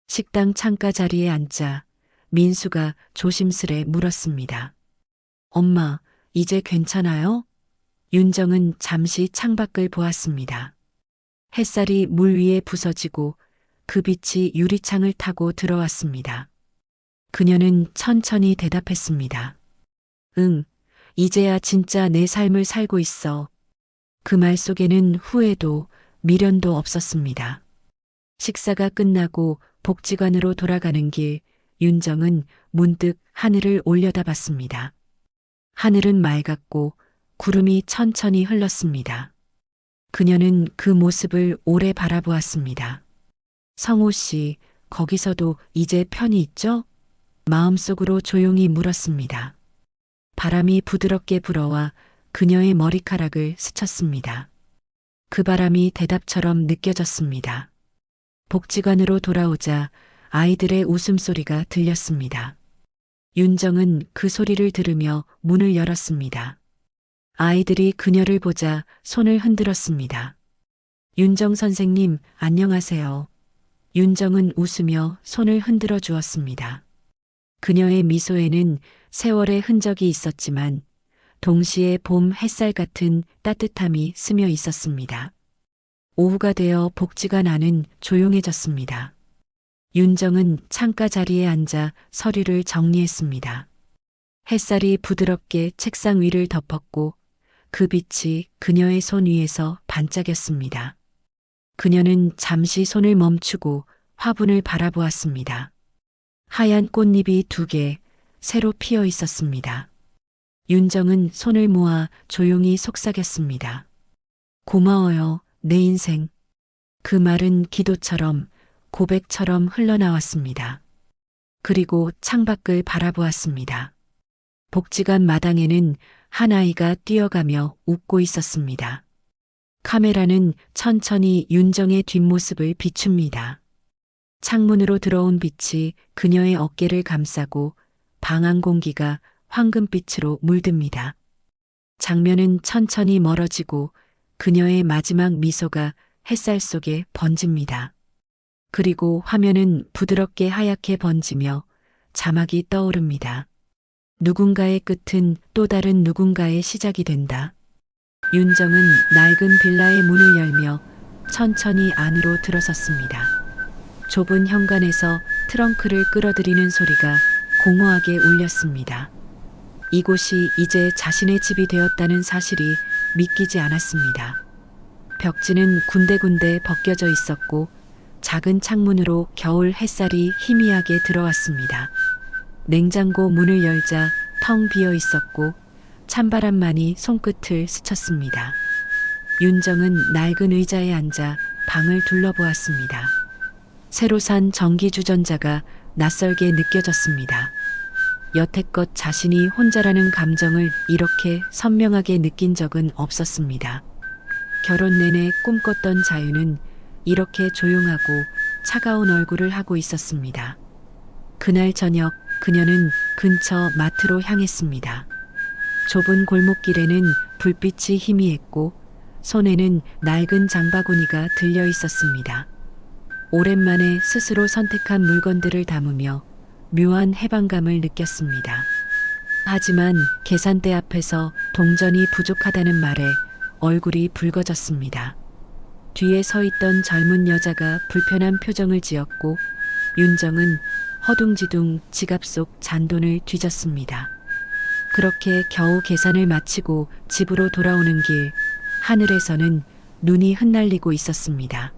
식당 창가 자리에 앉자 민수가 조심스레 물었습니다. 엄마, 이제 괜찮아요? 윤정은 잠시 창밖을 보았습니다. 햇살이 물 위에 부서지고 그 빛이 유리창을 타고 들어왔습니다. 그녀는 천천히 대답했습니다. 응, 이제야 진짜 내 삶을 살고 있어. 그 말 속에는 후회도 미련도 없었습니다. 식사가 끝나고 복지관으로 돌아가는 길, 윤정은 문득 하늘을 올려다봤습니다. 하늘은 맑았고 구름이 천천히 흘렀습니다. 그녀는 그 모습을 오래 바라보았습니다. 성호 씨, 거기서도 이제 편히 있죠? 마음속으로 조용히 물었습니다. 바람이 부드럽게 불어와 그녀의 머리카락을 스쳤습니다. 그 바람이 대답처럼 느껴졌습니다. 복지관으로 돌아오자 아이들의 웃음소리가 들렸습니다. 윤정은 그 소리를 들으며 문을 열었습니다. 아이들이 그녀를 보자 손을 흔들었습니다. 윤정 선생님, 안녕하세요. 윤정은 웃으며 손을 흔들어 주었습니다. 그녀의 미소에는 세월의 흔적이 있었지만 동시에 봄 햇살 같은 따뜻함이 스며 있었습니다. 오후가 되어 복지관 안은 조용해졌습니다. 윤정은 창가 자리에 앉아 서류를 정리했습니다. 햇살이 부드럽게 책상 위를 덮었고 그 빛이 그녀의 손 위에서 반짝였습니다. 그녀는 잠시 손을 멈추고 화분을 바라보았습니다. 하얀 꽃잎이 2개 새로 피어 있었습니다. 윤정은 손을 모아 조용히 속삭였습니다. 고마워요, 내 인생. 그 말은 기도처럼 고백처럼 흘러나왔습니다. 그리고 창밖을 바라보았습니다. 복지관 마당에는 한 아이가 뛰어가며 웃고 있었습니다. 카메라는 천천히 윤정의 뒷모습을 비춥니다. 창문으로 들어온 빛이 그녀의 어깨를 감싸고 방안 공기가 황금빛으로 물듭니다. 장면은 천천히 멀어지고 그녀의 마지막 미소가 햇살 속에 번집니다. 그리고 화면은 부드럽게 하얗게 번지며 자막이 떠오릅니다. 누군가의 끝은 또 다른 누군가의 시작이 된다. 윤정은 낡은 빌라의 문을 열며 천천히 안으로 들어섰습니다. 좁은 현관에서 트렁크를 끌어들이는 소리가 공허하게 울렸습니다. 이곳이 이제 자신의 집이 되었다는 사실이 믿기지 않았습니다. 벽지는 군데군데 벗겨져 있었고 작은 창문으로 겨울 햇살이 희미하게 들어왔습니다. 냉장고 문을 열자 텅 비어 있었고 찬바람만이 손끝을 스쳤습니다. 윤정은 낡은 의자에 앉아 방을 둘러보았습니다. 새로 산 전기주전자가 낯설게 느껴졌습니다. 여태껏 자신이 혼자라는 감정을 이렇게 선명하게 느낀 적은 없었습니다. 결혼 내내 꿈꿨던 자유는 이렇게 조용하고 차가운 얼굴을 하고 있었습니다. 그날 저녁 그녀는 근처 마트로 향했습니다. 좁은 골목길에는 불빛이 희미했고 손에는 낡은 장바구니가 들려 있었습니다. 오랜만에 스스로 선택한 물건들을 담으며 묘한 해방감을 느꼈습니다. 하지만 계산대 앞에서 동전이 부족하다는 말에 얼굴이 붉어졌습니다. 뒤에 서 있던 젊은 여자가 불편한 표정을 지었고 윤정은 허둥지둥 지갑 속 잔돈을 뒤졌습니다. 그렇게 겨우 계산을 마치고 집으로 돌아오는 길, 하늘에서는 눈이 흩날리고 있었습니다.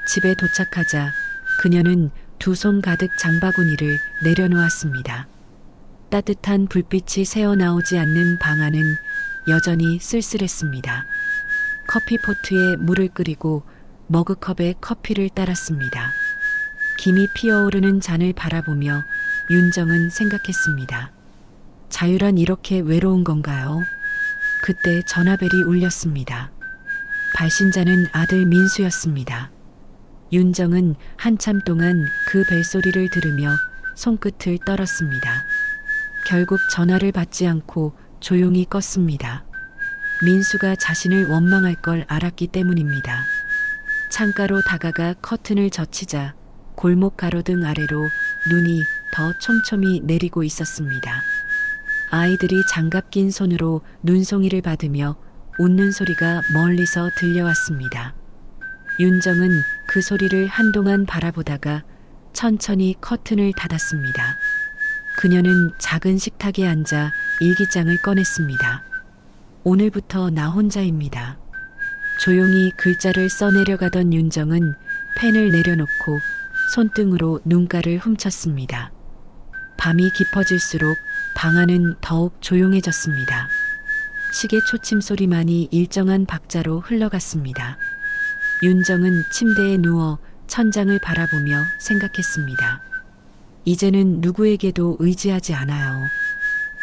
집에 도착하자 그녀는 2손 가득 장바구니를 내려놓았습니다. 따뜻한 불빛이 새어나오지 않는 방 안은 여전히 쓸쓸했습니다. 커피포트에 물을 끓이고 머그컵에 커피를 따랐습니다. 김이 피어오르는 잔을 바라보며 윤정은 생각했습니다. 자유란 이렇게 외로운 건가요? 그때 전화벨이 울렸습니다. 발신자는 아들 민수였습니다. 윤정은 한참 동안 그 벨소리를 들으며 손끝을 떨었습니다. 결국 전화를 받지 않고 조용히 껐습니다. 민수가 자신을 원망할 걸 알았기 때문입니다. 창가로 다가가 커튼을 젖히자 골목 가로등 아래로 눈이 더 촘촘히 내리고 있었습니다. 아이들이 장갑 낀 손으로 눈송이를 받으며 웃는 소리가 멀리서 들려왔습니다. 윤정은 그 소리를 한동안 바라보다가 천천히 커튼을 닫았습니다. 그녀는 작은 식탁에 앉아 일기장을 꺼냈습니다. 오늘부터 나 혼자입니다. 조용히 글자를 써내려가던 윤정은 펜을 내려놓고 손등으로 눈가를 훔쳤습니다. 밤이 깊어질수록 방 안은 더욱 조용해졌습니다. 시계 초침 소리만이 일정한 박자로 흘러갔습니다. 윤정은 침대에 누워 천장을 바라보며 생각했습니다. 이제는 누구에게도 의지하지 않아요.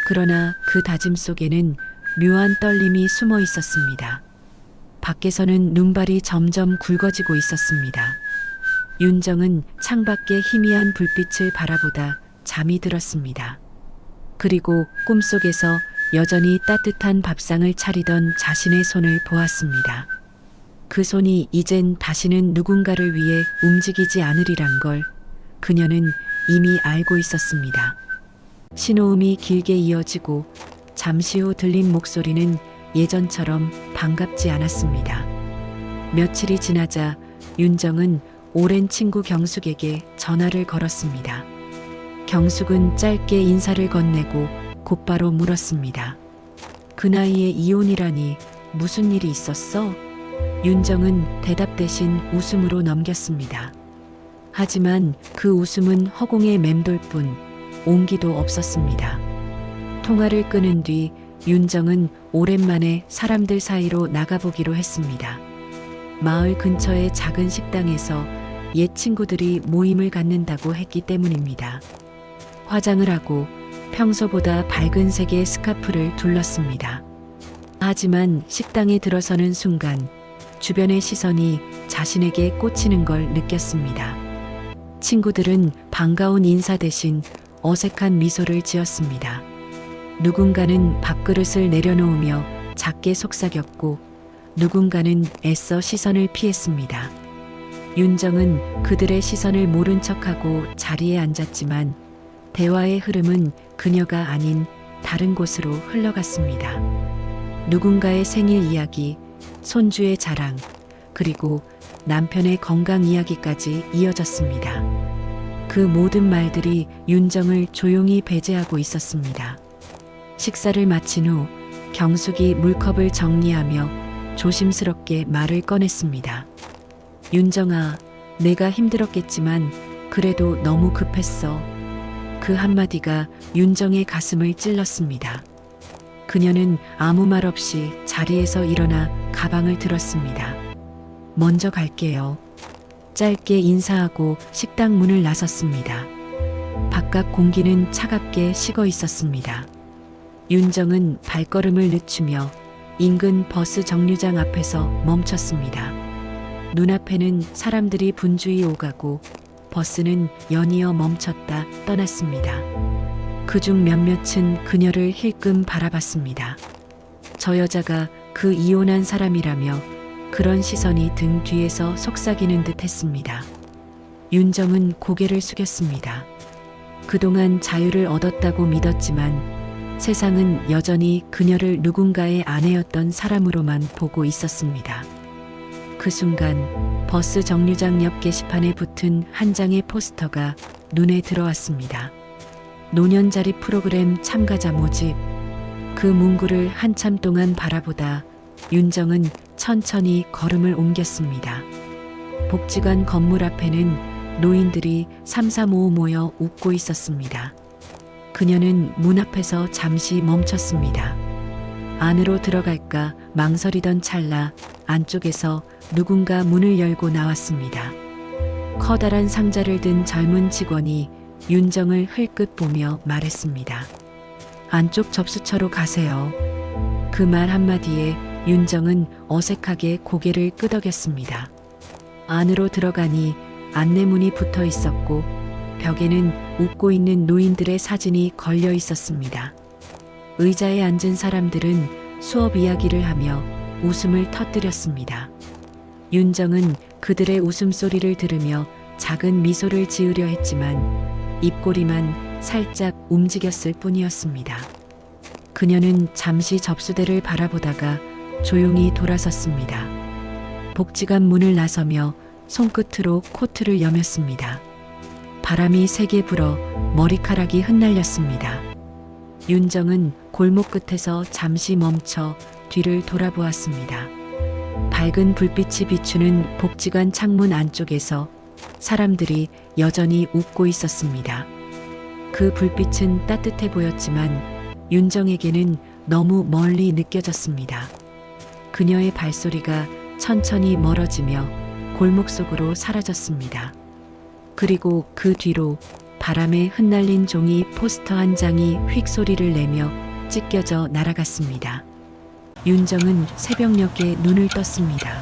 그러나 그 다짐 속에는 묘한 떨림이 숨어 있었습니다. 밖에서는 눈발이 점점 굵어지고 있었습니다. 윤정은 창밖의 희미한 불빛을 바라보다 잠이 들었습니다. 그리고 꿈속에서 여전히 따뜻한 밥상을 차리던 자신의 손을 보았습니다. 그 손이 이젠 다시는 누군가를 위해 움직이지 않으리란 걸 그녀는 이미 알고 있었습니다. 신호음이 길게 이어지고 잠시 후 들린 목소리는 예전처럼 반갑지 않았습니다. 며칠이 지나자 윤정은 오랜 친구 경숙에게 전화를 걸었습니다. 경숙은 짧게 인사를 건네고 곧바로 물었습니다. 그 나이에 이혼이라니 무슨 일이 있었어? 윤정은 대답 대신 웃음으로 넘겼습니다. 하지만 그 웃음은 허공에 맴돌 뿐 온기도 없었습니다. 통화를 끊은 뒤 윤정은 오랜만에 사람들 사이로 나가보기로 했습니다. 마을 근처의 작은 식당에서 옛 친구들이 모임을 갖는다고 했기 때문입니다. 화장을 하고 평소보다 밝은 색의 스카프를 둘렀습니다. 하지만 식당에 들어서는 순간 주변의 시선이 자신에게 꽂히는 걸 느꼈습니다. 친구들은 반가운 인사 대신 어색한 미소를 지었습니다. 누군가는 밥그릇을 내려놓으며 작게 속삭였고 누군가는 애써 시선을 피했습니다. 윤정은 그들의 시선을 모른 척하고 자리에 앉았지만 대화의 흐름은 그녀가 아닌 다른 곳으로 흘러갔습니다. 누군가의 생일 이야기, 손주의 자랑, 그리고 남편의 건강 이야기까지 이어졌습니다. 그 모든 말들이 윤정을 조용히 배제하고 있었습니다. 식사를 마친 후 경숙이 물컵을 정리하며 조심스럽게 말을 꺼냈습니다. 윤정아, 내가 힘들었겠지만 그래도 너무 급했어. 그 한마디가 윤정의 가슴을 찔렀습니다. 그녀는 아무 말 없이 자리에서 일어나 가방을 들었습니다. 먼저 갈게요. 짧게 인사하고 식당 문을 나섰습니다. 바깥 공기는 차갑게 식어 있었습니다. 윤정은 발걸음을 늦추며 인근 버스 정류장 앞에서 멈췄습니다. 눈앞에는 사람들이 분주히 오가고 버스는 연이어 멈췄다 떠났습니다. 그중 몇몇은 그녀를 힐끔 바라봤습니다. 저 여자가 그 이혼한 사람이라며 그런 시선이 등 뒤에서 속삭이는 듯 했습니다. 윤정은 고개를 숙였습니다. 그동안 자유를 얻었다고 믿었지만 세상은 여전히 그녀를 누군가의 아내였던 사람으로만 보고 있었습니다. 그 순간 버스 정류장 옆 게시판에 붙은 한 장의 포스터가 눈에 들어왔습니다. 노년자리 프로그램 참가자 모집. 그 문구를 한참 동안 바라보다 윤정은 천천히 걸음을 옮겼습니다. 복지관 건물 앞에는 노인들이 삼삼오오 모여 웃고 있었습니다. 그녀는 문 앞에서 잠시 멈췄습니다. 안으로 들어갈까 망설이던 찰나 안쪽에서 누군가 문을 열고 나왔습니다. 커다란 상자를 든 젊은 직원이 윤정을 흘끗 보며 말했습니다. 안쪽 접수처로 가세요. 그 말 한마디에 윤정은 어색하게 고개를 끄덕였습니다. 안으로 들어가니 안내문이 붙어 있었고 벽에는 웃고 있는 노인들의 사진이 걸려 있었습니다. 의자에 앉은 사람들은 수업 이야기를 하며 웃음을 터뜨렸습니다. 윤정은 그들의 웃음소리를 들으며 작은 미소를 지으려 했지만 입꼬리만 살짝 움직였을 뿐이었습니다. 그녀는 잠시 접수대를 바라보다가 조용히 돌아섰습니다. 복지관 문을 나서며 손끝으로 코트를 여몄습니다. 바람이 세게 불어 머리카락이 흩날렸습니다. 윤정은 골목 끝에서 잠시 멈춰 뒤를 돌아보았습니다. 밝은 불빛이 비추는 복지관 창문 안쪽에서 사람들이 여전히 웃고 있었습니다. 그 불빛은 따뜻해 보였지만 윤정에게는 너무 멀리 느껴졌습니다. 그녀의 발소리가 천천히 멀어지며 골목 속으로 사라졌습니다. 그리고 그 뒤로 바람에 흩날린 종이 포스터 한 장이 휙 소리를 내며 찢겨져 날아갔습니다. 윤정은 새벽녘에 눈을 떴습니다.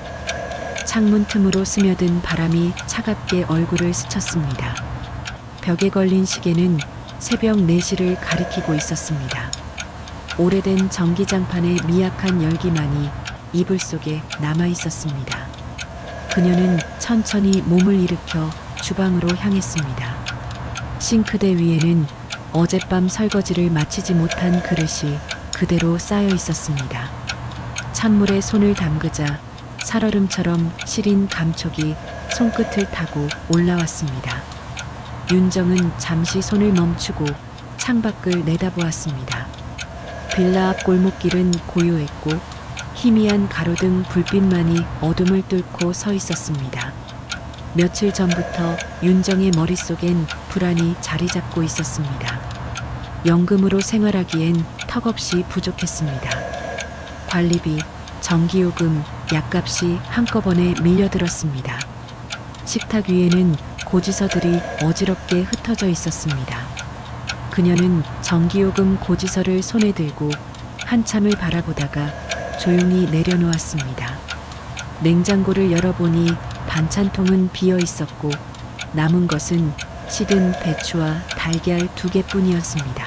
창문 틈으로 스며든 바람이 차갑게 얼굴을 스쳤습니다. 벽에 걸린 시계는 새벽 4시를 가리키고 있었습니다. 오래된 전기장판의 미약한 열기만이 이불 속에 남아 있었습니다. 그녀는 천천히 몸을 일으켜 주방으로 향했습니다. 싱크대 위에는 어젯밤 설거지를 마치지 못한 그릇이 그대로 쌓여 있었습니다. 찬물에 손을 담그자 살얼음처럼 시린 감촉이 손끝을 타고 올라왔습니다. 윤정은 잠시 손을 멈추고 창밖을 내다보았습니다. 빌라 앞 골목길은 고요했고 희미한 가로등 불빛만이 어둠을 뚫고 서 있었습니다. 며칠 전부터 윤정의 머릿속엔 불안이 자리 잡고 있었습니다. 연금으로 생활하기엔 턱없이 부족했습니다. 관리비, 전기요금, 약값이 한꺼번에 밀려들었습니다. 식탁 위에는 고지서들이 어지럽게 흩어져 있었습니다. 그녀는 전기요금 고지서를 손에 들고 한참을 바라보다가 조용히 내려놓았습니다. 냉장고를 열어보니 반찬통은 비어 있었고 남은 것은 시든 배추와 달걀 2개뿐이었습니다.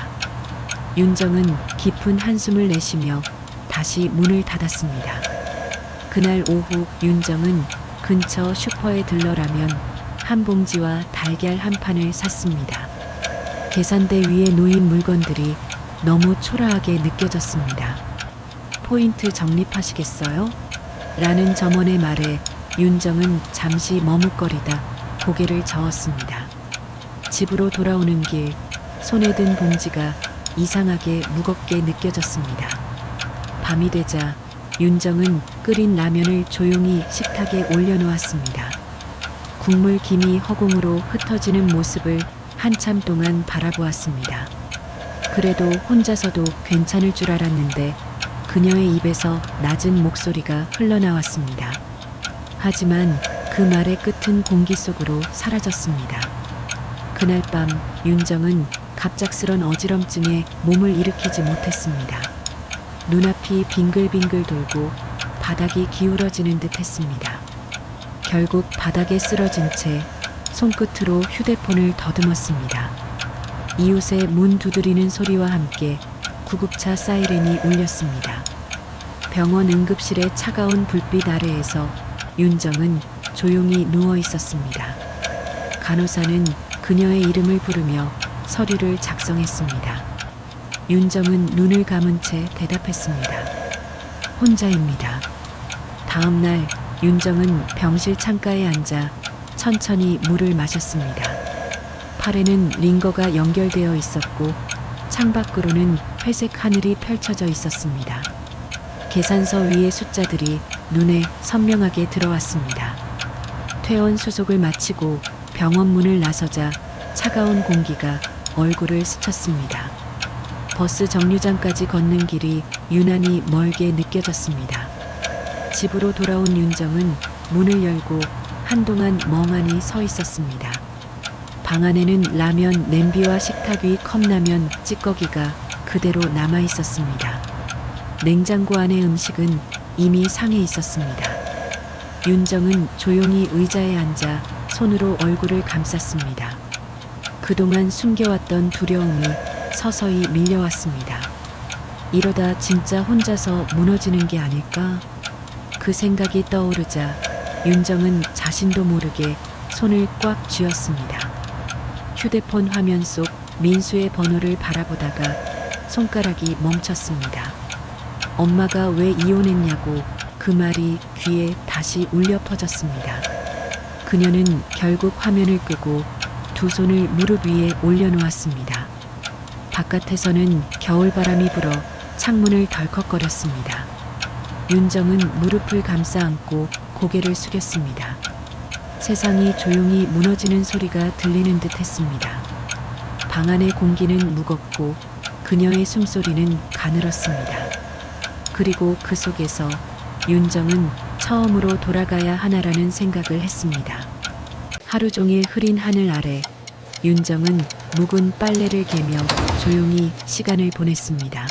윤정은 깊은 한숨을 내쉬며 다시 문을 닫았습니다. 그날 오후 윤정은 근처 슈퍼에 들러라면 한 봉지와 달걀 한 판을 샀습니다. 계산대 위에 놓인 물건들이 너무 초라하게 느껴졌습니다. 포인트 적립하시겠어요? 라는 점원의 말에 윤정은 잠시 머뭇거리다 고개를 저었습니다. 집으로 돌아오는 길 손에 든 봉지가 이상하게 무겁게 느껴졌습니다. 밤이 되자 윤정은 끓인 라면을 조용히 식탁에 올려놓았습니다. 국물 김이 허공으로 흩어지는 모습을 한참 동안 바라보았습니다. 그래도 혼자서도 괜찮을 줄 알았는데 그녀의 입에서 낮은 목소리가 흘러나왔습니다. 하지만 그 말의 끝은 공기 속으로 사라졌습니다. 그날 밤 윤정은 갑작스런 어지럼증에 몸을 일으키지 못했습니다. 눈앞이 빙글빙글 돌고 바닥이 기울어지는 듯 했습니다. 결국 바닥에 쓰러진 채 손끝으로 휴대폰을 더듬었습니다. 이웃의 문 두드리는 소리와 함께 구급차 사이렌이 울렸습니다. 병원 응급실의 차가운 불빛 아래에서 윤정은 조용히 누워 있었습니다. 간호사는 그녀의 이름을 부르며 서류를 작성했습니다. 윤정은 눈을 감은 채 대답했습니다. 혼자입니다. 다음 날 윤정은 병실 창가에 앉아 천천히 물을 마셨습니다. 팔에는 링거가 연결되어 있었고 창밖으로는 회색 하늘이 펼쳐져 있었습니다. 계산서 위의 숫자들이 눈에 선명하게 들어왔습니다. 퇴원 수속을 마치고 병원 문을 나서자 차가운 공기가 얼굴을 스쳤습니다. 버스 정류장까지 걷는 길이 유난히 멀게 느껴졌습니다. 집으로 돌아온 윤정은 문을 열고 한동안 멍하니 서 있었습니다. 방 안에는 라면 냄비와 식탁 위 컵라면 찌꺼기가 그대로 남아 있었습니다. 냉장고 안의 음식은 이미 상해 있었습니다. 윤정은 조용히 의자에 앉아 손으로 얼굴을 감쌌습니다. 그동안 숨겨왔던 두려움이 서서히 밀려왔습니다. 이러다 진짜 혼자서 무너지는 게 아닐까? 그 생각이 떠오르자 윤정은 자신도 모르게 손을 꽉 쥐었습니다. 휴대폰 화면 속 민수의 번호를 바라보다가 손가락이 멈췄습니다. 엄마가 왜 이혼했냐고 그 말이 귀에 다시 울려 퍼졌습니다. 그녀는 결국 화면을 끄고 두 손을 무릎 위에 올려놓았습니다. 바깥에서는 겨울바람이 불어 창문을 덜컥거렸습니다. 윤정은 무릎을 감싸 안고 고개를 숙였습니다. 세상이 조용히 무너지는 소리가 들리는 듯 했습니다. 방 안의 공기는 무겁고 그녀의 숨소리는 가늘었습니다. 그리고 그 속에서 윤정은 처음으로 돌아가야 하나라는 생각을 했습니다. 하루 종일 흐린 하늘 아래 윤정은 묵은 빨래를 개며 조용히 시간을 보냈습니다.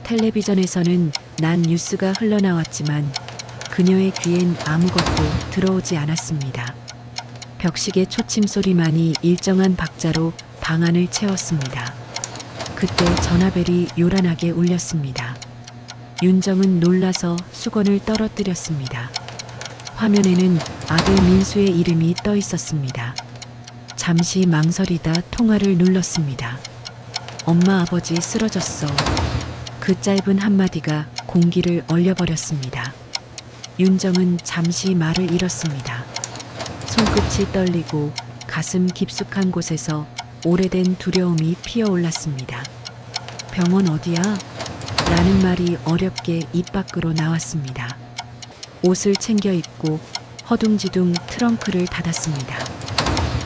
텔레비전에서는 난 뉴스가 흘러나왔지만 그녀의 귀엔 아무것도 들어오지 않았습니다. 벽시계 초침 소리만이 일정한 박자로 방 안을 채웠습니다. 그때 전화벨이 요란하게 울렸습니다. 윤정은 놀라서 수건을 떨어뜨렸습니다. 화면에는 아들 민수의 이름이 떠 있었습니다. 잠시 망설이다 통화를 눌렀습니다. 엄마 아버지 쓰러졌어. 그 짧은 한마디가 공기를 얼려버렸습니다. 윤정은 잠시 말을 잃었습니다. 손끝이 떨리고 가슴 깊숙한 곳에서 오래된 두려움이 피어올랐습니다. 병원 어디야? 라는 말이 어렵게 입 밖으로 나왔습니다. 옷을 챙겨 입고 허둥지둥 트렁크를 닫았습니다.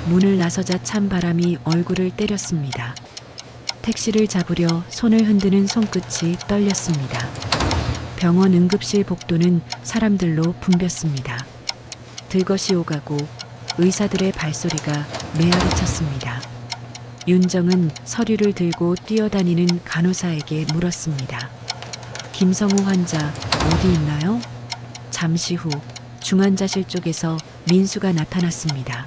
문을 나서자 찬 바람이 얼굴을 때렸습니다. 택시를 잡으려 손을 흔드는 손끝이 떨렸습니다. 병원 응급실 복도는 사람들로 붐볐습니다. 들것이 오가고 의사들의 발소리가 메아리 쳤습니다. 윤정은 서류를 들고 뛰어다니는 간호사에게 물었습니다. 김성호 환자 어디 있나요? 잠시 후 중환자실 쪽에서 민수가 나타났습니다.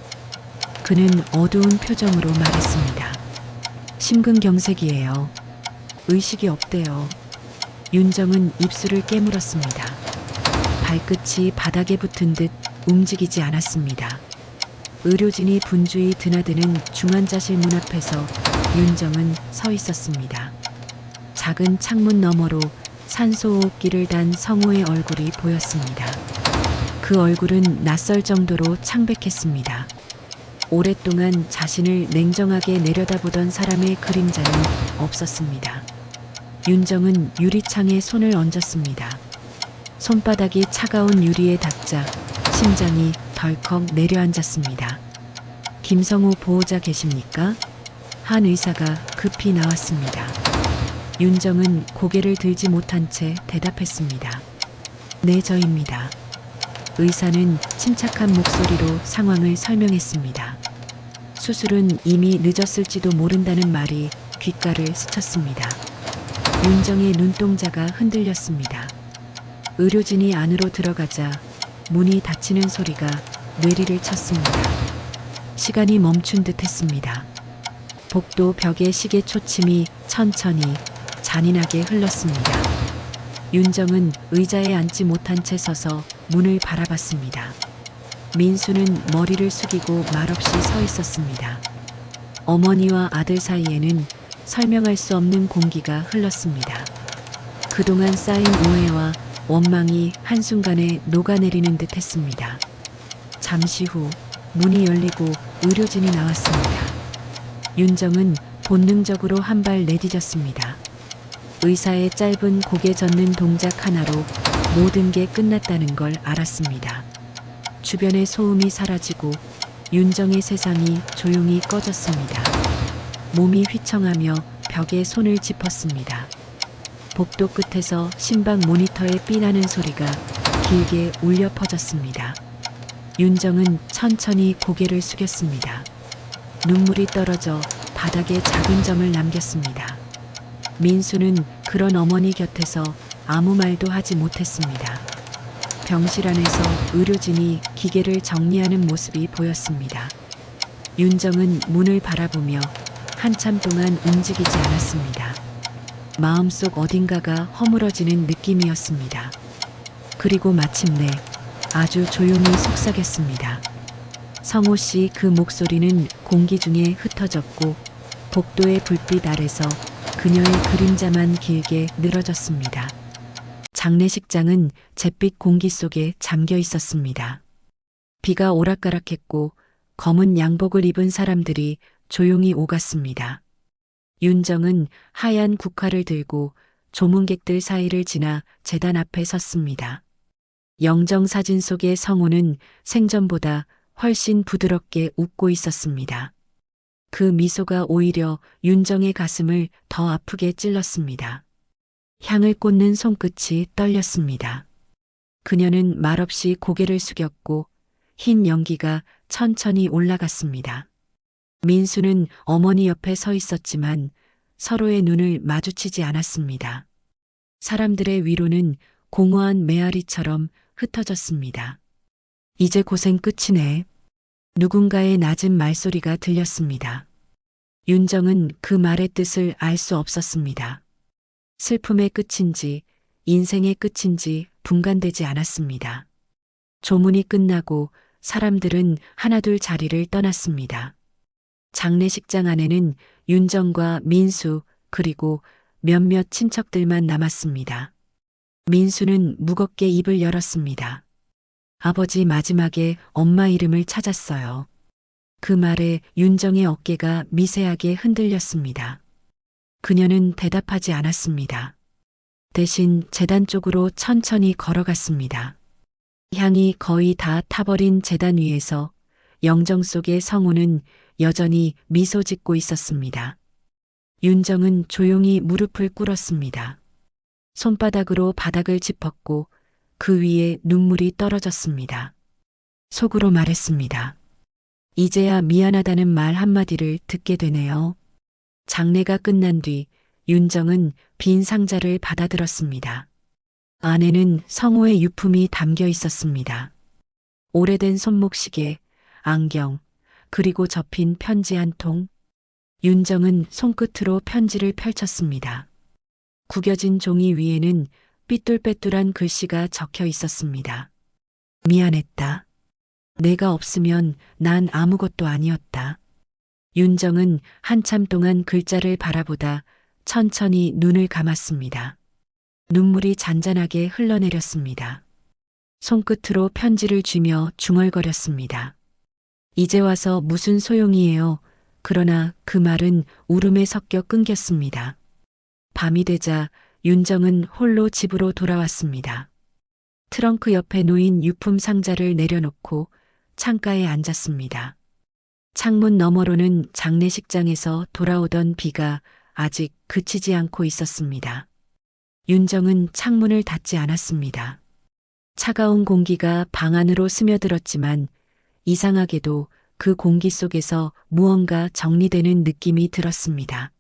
그는 어두운 표정으로 말했습니다. 심근경색이에요. 의식이 없대요. 윤정은 입술을 깨물었습니다. 발끝이 바닥에 붙은 듯 움직이지 않았습니다. 의료진이 분주히 드나드는 중환자실 문 앞에서 윤정은 서 있었습니다. 작은 창문 너머로 산소호흡기를 단 성호의 얼굴이 보였습니다. 그 얼굴은 낯설 정도로 창백했습니다. 오랫동안 자신을 냉정하게 내려다보던 사람의 그림자는 없었습니다. 윤정은 유리창에 손을 얹었습니다. 손바닥이 차가운 유리에 닿자 심장이 덜컥 내려앉았습니다. 김성호 보호자 계십니까? 한 의사가 급히 나왔습니다. 윤정은 고개를 들지 못한 채 대답했습니다. 네, 저입니다. 의사는 침착한 목소리로 상황을 설명했습니다. 수술은 이미 늦었을지도 모른다는 말이 귓가를 스쳤습니다. 윤정의 눈동자가 흔들렸습니다. 의료진이 안으로 들어가자 문이 닫히는 소리가 뇌리를 쳤습니다. 시간이 멈춘 듯 했습니다. 복도 벽에 시계 초침이 천천히 잔인하게 흘렀습니다. 윤정은 의자에 앉지 못한 채 서서 문을 바라봤습니다. 민수는 머리를 숙이고 말없이 서 있었습니다. 어머니와 아들 사이에는 설명할 수 없는 공기가 흘렀습니다. 그동안 쌓인 오해와 원망이 한순간에 녹아내리는 듯 했습니다. 잠시 후 문이 열리고 의료진이 나왔습니다. 윤정은 본능적으로 한 발 내디뎠습니다. 의사의 짧은 고개 젓는 동작 하나로 모든 게 끝났다는 걸 알았습니다. 주변의 소음이 사라지고 윤정의 세상이 조용히 꺼졌습니다. 몸이 휘청하며 벽에 손을 짚었습니다. 복도 끝에서 신방 모니터의 삐나는 소리가 길게 울려 퍼졌습니다. 윤정은 천천히 고개를 숙였습니다. 눈물이 떨어져 바닥에 작은 점을 남겼습니다. 민수는 그런 어머니 곁에서 아무 말도 하지 못했습니다. 병실 안에서 의료진이 기계를 정리하는 모습이 보였습니다. 윤정은 문을 바라보며 한참 동안 움직이지 않았습니다. 마음속 어딘가가 허물어지는 느낌이었습니다. 그리고 마침내 아주 조용히 속삭였습니다. 성호 씨. 그 목소리는 공기 중에 흩어졌고 복도의 불빛 아래서 그녀의 그림자만 길게 늘어졌습니다. 장례식장은 잿빛 공기 속에 잠겨 있었습니다. 비가 오락가락했고 검은 양복을 입은 사람들이 조용히 오갔습니다. 윤정은 하얀 국화를 들고 조문객들 사이를 지나 제단 앞에 섰습니다. 영정사진 속의 성호는 생전보다 훨씬 부드럽게 웃고 있었습니다. 그 미소가 오히려 윤정의 가슴을 더 아프게 찔렀습니다. 향을 꽂는 손끝이 떨렸습니다. 그녀는 말없이 고개를 숙였고 흰 연기가 천천히 올라갔습니다. 민수는 어머니 옆에 서 있었지만 서로의 눈을 마주치지 않았습니다. 사람들의 위로는 공허한 메아리처럼 흩어졌습니다. 이제 고생 끝이네. 누군가의 낮은 말소리가 들렸습니다. 윤정은 그 말의 뜻을 알 수 없었습니다. 슬픔의 끝인지 인생의 끝인지 분간되지 않았습니다. 조문이 끝나고 사람들은 하나둘 자리를 떠났습니다. 장례식장 안에는 윤정과 민수 그리고 몇몇 친척들만 남았습니다. 민수는 무겁게 입을 열었습니다. 아버지 마지막에 엄마 이름을 찾았어요. 그 말에 윤정의 어깨가 미세하게 흔들렸습니다. 그녀는 대답하지 않았습니다. 대신 제단 쪽으로 천천히 걸어갔습니다. 향이 거의 다 타버린 제단 위에서 영정 속의 성우는 여전히 미소 짓고 있었습니다. 윤정은 조용히 무릎을 꿇었습니다. 손바닥으로 바닥을 짚었고 그 위에 눈물이 떨어졌습니다. 속으로 말했습니다. 이제야 미안하다는 말 한마디를 듣게 되네요. 장례가 끝난 뒤 윤정은 빈 상자를 받아들었습니다. 안에는 성호의 유품이 담겨 있었습니다. 오래된 손목시계, 안경, 그리고 접힌 편지 한 통. 윤정은 손끝으로 편지를 펼쳤습니다. 구겨진 종이 위에는 삐뚤빼뚤한 글씨가 적혀 있었습니다. 미안했다. 내가 없으면 난 아무것도 아니었다. 윤정은 한참 동안 글자를 바라보다 천천히 눈을 감았습니다. 눈물이 잔잔하게 흘러내렸습니다. 손끝으로 편지를 쥐며 중얼거렸습니다. 이제 와서 무슨 소용이에요. 그러나 그 말은 울음에 섞여 끊겼습니다. 밤이 되자 윤정은 홀로 집으로 돌아왔습니다. 트렁크 옆에 놓인 유품 상자를 내려놓고 창가에 앉았습니다. 창문 너머로는 장례식장에서 돌아오던 비가 아직 그치지 않고 있었습니다. 윤정은 창문을 닫지 않았습니다. 차가운 공기가 방 안으로 스며들었지만 이상하게도 그 공기 속에서 무언가 정리되는 느낌이 들었습니다.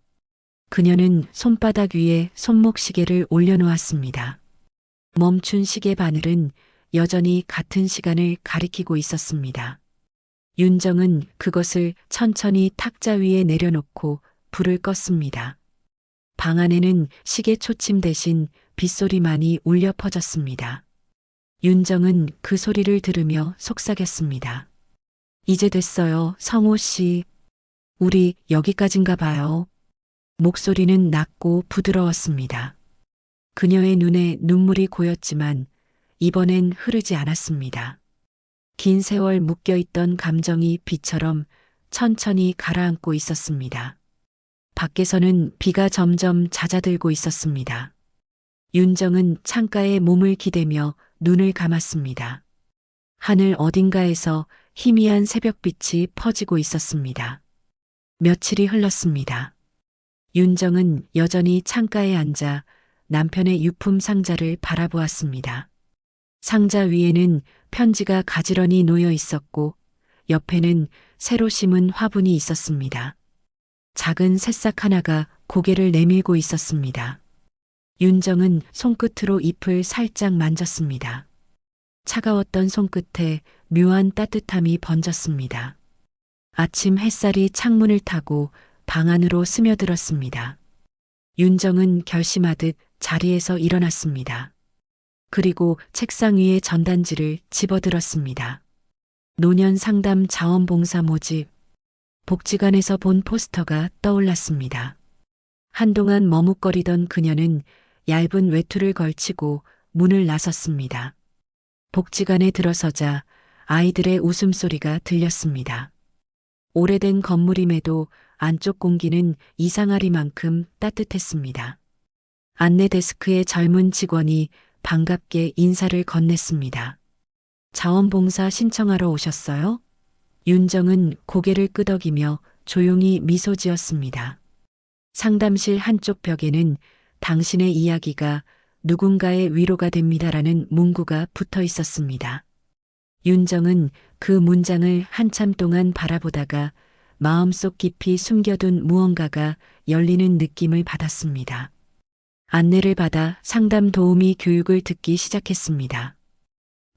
그녀는 손바닥 위에 손목시계를 올려놓았습니다. 멈춘 시계 바늘은 여전히 같은 시간을 가리키고 있었습니다. 윤정은 그것을 천천히 탁자 위에 내려놓고 불을 껐습니다. 방 안에는 시계 초침 대신 빗소리만이 울려 퍼졌습니다. 윤정은 그 소리를 들으며 속삭였습니다. 이제 됐어요, 성호 씨. 우리 여기까지인가 봐요. 목소리는 낮고 부드러웠습니다. 그녀의 눈에 눈물이 고였지만 이번엔 흐르지 않았습니다. 긴 세월 묶여있던 감정이 비처럼 천천히 가라앉고 있었습니다. 밖에서는 비가 점점 잦아들고 있었습니다. 윤정은 창가에 몸을 기대며 눈을 감았습니다. 하늘 어딘가에서 희미한 새벽빛이 퍼지고 있었습니다. 며칠이 흘렀습니다. 윤정은 여전히 창가에 앉아 남편의 유품 상자를 바라보았습니다. 상자 위에는 편지가 가지런히 놓여 있었고 옆에는 새로 심은 화분이 있었습니다. 작은 새싹 하나가 고개를 내밀고 있었습니다. 윤정은 손끝으로 잎을 살짝 만졌습니다. 차가웠던 손끝에 묘한 따뜻함이 번졌습니다. 아침 햇살이 창문을 타고 방 안으로 스며들었습니다. 윤정은 결심하듯 자리에서 일어났습니다. 그리고 책상 위에 전단지를 집어들었습니다. 노년 상담 자원봉사 모집. 복지관에서 본 포스터가 떠올랐습니다. 한동안 머뭇거리던 그녀는 얇은 외투를 걸치고 문을 나섰습니다. 복지관에 들어서자 아이들의 웃음소리가 들렸습니다. 오래된 건물임에도 안쪽 공기는 이상하리만큼 따뜻했습니다. 안내 데스크의 젊은 직원이 반갑게 인사를 건넸습니다. 자원봉사 신청하러 오셨어요? 윤정은 고개를 끄덕이며 조용히 미소 지었습니다. 상담실 한쪽 벽에는 당신의 이야기가 누군가의 위로가 됩니다라는 문구가 붙어 있었습니다. 윤정은 그 문장을 한참 동안 바라보다가 마음속 깊이 숨겨둔 무언가가 열리는 느낌을 받았습니다. 안내를 받아 상담 도우미 교육을 듣기 시작했습니다.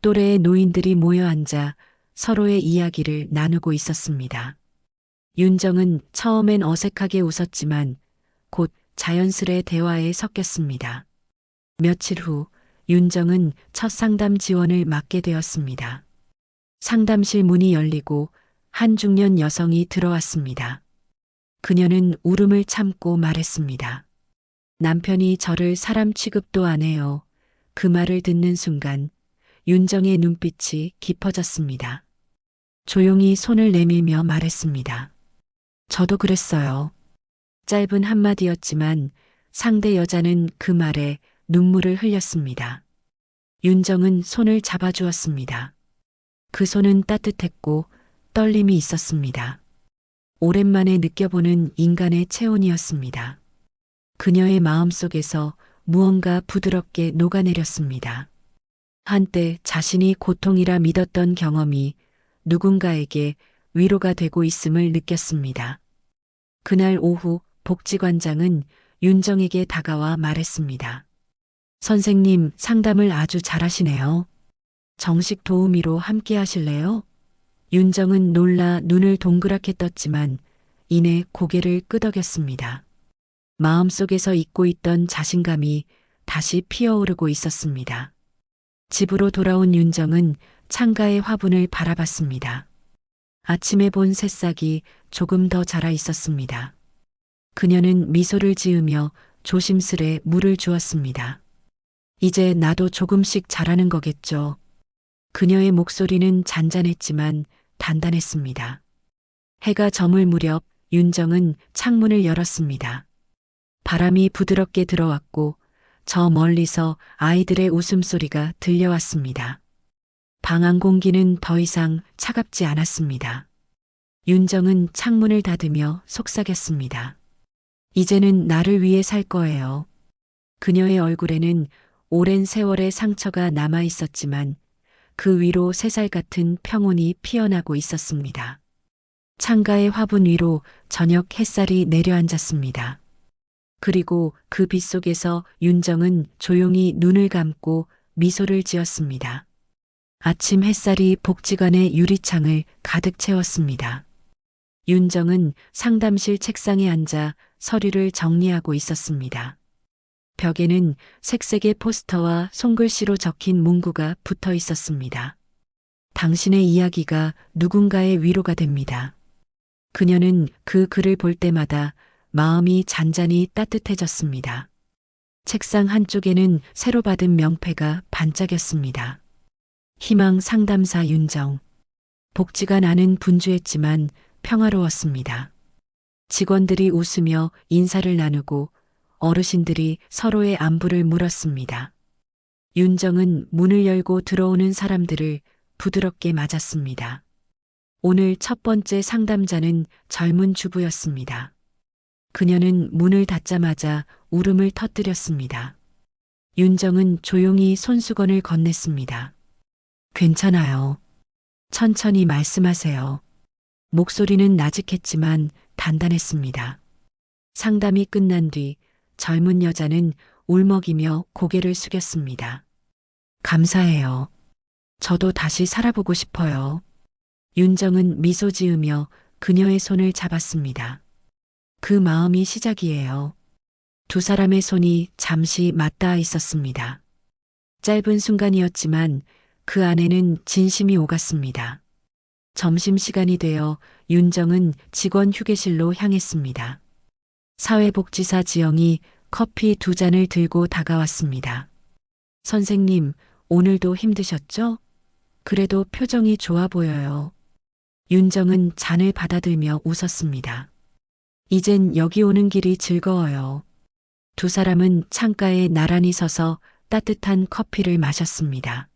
또래의 노인들이 모여 앉아 서로의 이야기를 나누고 있었습니다. 윤정은 처음엔 어색하게 웃었지만 곧 자연스레 대화에 섞였습니다. 며칠 후 윤정은 첫 상담 지원을 맡게 되었습니다. 상담실 문이 열리고 한 중년 여성이 들어왔습니다. 그녀는 울음을 참고 말했습니다. 남편이 저를 사람 취급도 안 해요. 그 말을 듣는 순간 윤정의 눈빛이 깊어졌습니다. 조용히 손을 내밀며 말했습니다. 저도 그랬어요. 짧은 한마디였지만 상대 여자는 그 말에 눈물을 흘렸습니다. 윤정은 손을 잡아주었습니다. 그 손은 따뜻했고 떨림이 있었습니다. 오랜만에 느껴보는 인간의 체온이었습니다. 그녀의 마음속에서 무언가 부드럽게 녹아내렸습니다. 한때 자신이 고통이라 믿었던 경험이 누군가에게 위로가 되고 있음을 느꼈습니다. 그날 오후 복지관장은 윤정에게 다가와 말했습니다. 선생님, 상담을 아주 잘하시네요. 정식 도우미로 함께 하실래요? 윤정은 놀라 눈을 동그랗게 떴지만 이내 고개를 끄덕였습니다. 마음속에서 잊고 있던 자신감이 다시 피어오르고 있었습니다. 집으로 돌아온 윤정은 창가의 화분을 바라봤습니다. 아침에 본 새싹이 조금 더 자라 있었습니다. 그녀는 미소를 지으며 조심스레 물을 주었습니다. 이제 나도 조금씩 자라는 거겠죠. 그녀의 목소리는 잔잔했지만 단단했습니다. 해가 저물 무렵 윤정은 창문을 열었습니다. 바람이 부드럽게 들어왔고 저 멀리서 아이들의 웃음소리가 들려왔습니다. 방 안 공기는 더 이상 차갑지 않았습니다. 윤정은 창문을 닫으며 속삭였습니다. 이제는 나를 위해 살 거예요. 그녀의 얼굴에는 오랜 세월의 상처가 남아 있었지만 그 위로 새살 같은 평온이 피어나고 있었습니다. 창가의 화분 위로 저녁 햇살이 내려앉았습니다. 그리고 그 빛 속에서 윤정은 조용히 눈을 감고 미소를 지었습니다. 아침 햇살이 복지관의 유리창을 가득 채웠습니다. 윤정은 상담실 책상에 앉아 서류를 정리하고 있었습니다. 벽에는 색색의 포스터와 손글씨로 적힌 문구가 붙어 있었습니다. 당신의 이야기가 누군가의 위로가 됩니다. 그녀는 그 글을 볼 때마다 마음이 잔잔히 따뜻해졌습니다. 책상 한쪽에는 새로 받은 명패가 반짝였습니다. 희망 상담사 윤정. 복지관 안은 분주했지만 평화로웠습니다. 직원들이 웃으며 인사를 나누고 어르신들이 서로의 안부를 물었습니다. 윤정은 문을 열고 들어오는 사람들을 부드럽게 맞았습니다. 오늘 첫 번째 상담자는 젊은 주부였습니다. 그녀는 문을 닫자마자 울음을 터뜨렸습니다. 윤정은 조용히 손수건을 건넸습니다. 괜찮아요. 천천히 말씀하세요. 목소리는 나직했지만 단단했습니다. 상담이 끝난 뒤 젊은 여자는 울먹이며 고개를 숙였습니다. 감사해요. 저도 다시 살아보고 싶어요. 윤정은 미소 지으며 그녀의 손을 잡았습니다. 그 마음이 시작이에요. 두 사람의 손이 잠시 맞닿아 있었습니다. 짧은 순간이었지만 그 안에는 진심이 오갔습니다. 점심시간이 되어 윤정은 직원 휴게실로 향했습니다. 사회복지사 지영이 커피 두 잔을 들고 다가왔습니다. 선생님, 오늘도 힘드셨죠? 그래도 표정이 좋아 보여요. 윤정은 잔을 받아들며 웃었습니다. 이젠 여기 오는 길이 즐거워요. 두 사람은 창가에 나란히 서서 따뜻한 커피를 마셨습니다.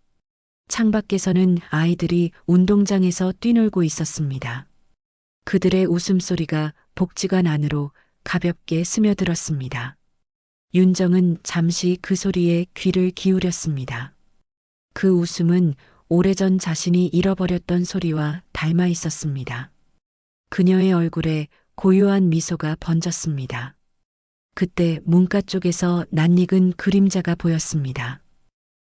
창밖에서는 아이들이 운동장에서 뛰놀고 있었습니다. 그들의 웃음소리가 복지관 안으로 가볍게 스며들었습니다. 윤정은 잠시 그 소리에 귀를 기울였습니다. 그 웃음은 오래전 자신이 잃어버렸던 소리와 닮아 있었습니다. 그녀의 얼굴에 고요한 미소가 번졌습니다. 그때 문가 쪽에서 낯익은 그림자가 보였습니다.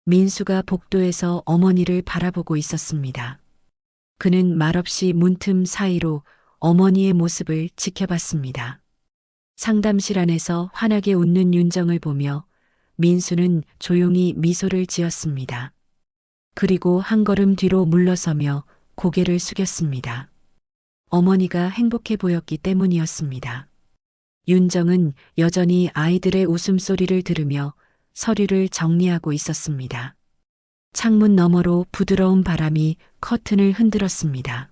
민수가 복도에서 어머니를 바라보고 있었습니다. 그는 말없이 문틈 사이로 어머니의 모습을 지켜봤습니다. 상담실 안에서 환하게 웃는 윤정을 보며 민수는 조용히 미소를 지었습니다. 그리고 한 걸음 뒤로 물러서며 고개를 숙였습니다. 어머니가 행복해 보였기 때문이었습니다. 윤정은 여전히 아이들의 웃음소리를 들으며 서류를 정리하고 있었습니다. 창문 너머로 부드러운 바람이 커튼을 흔들었습니다.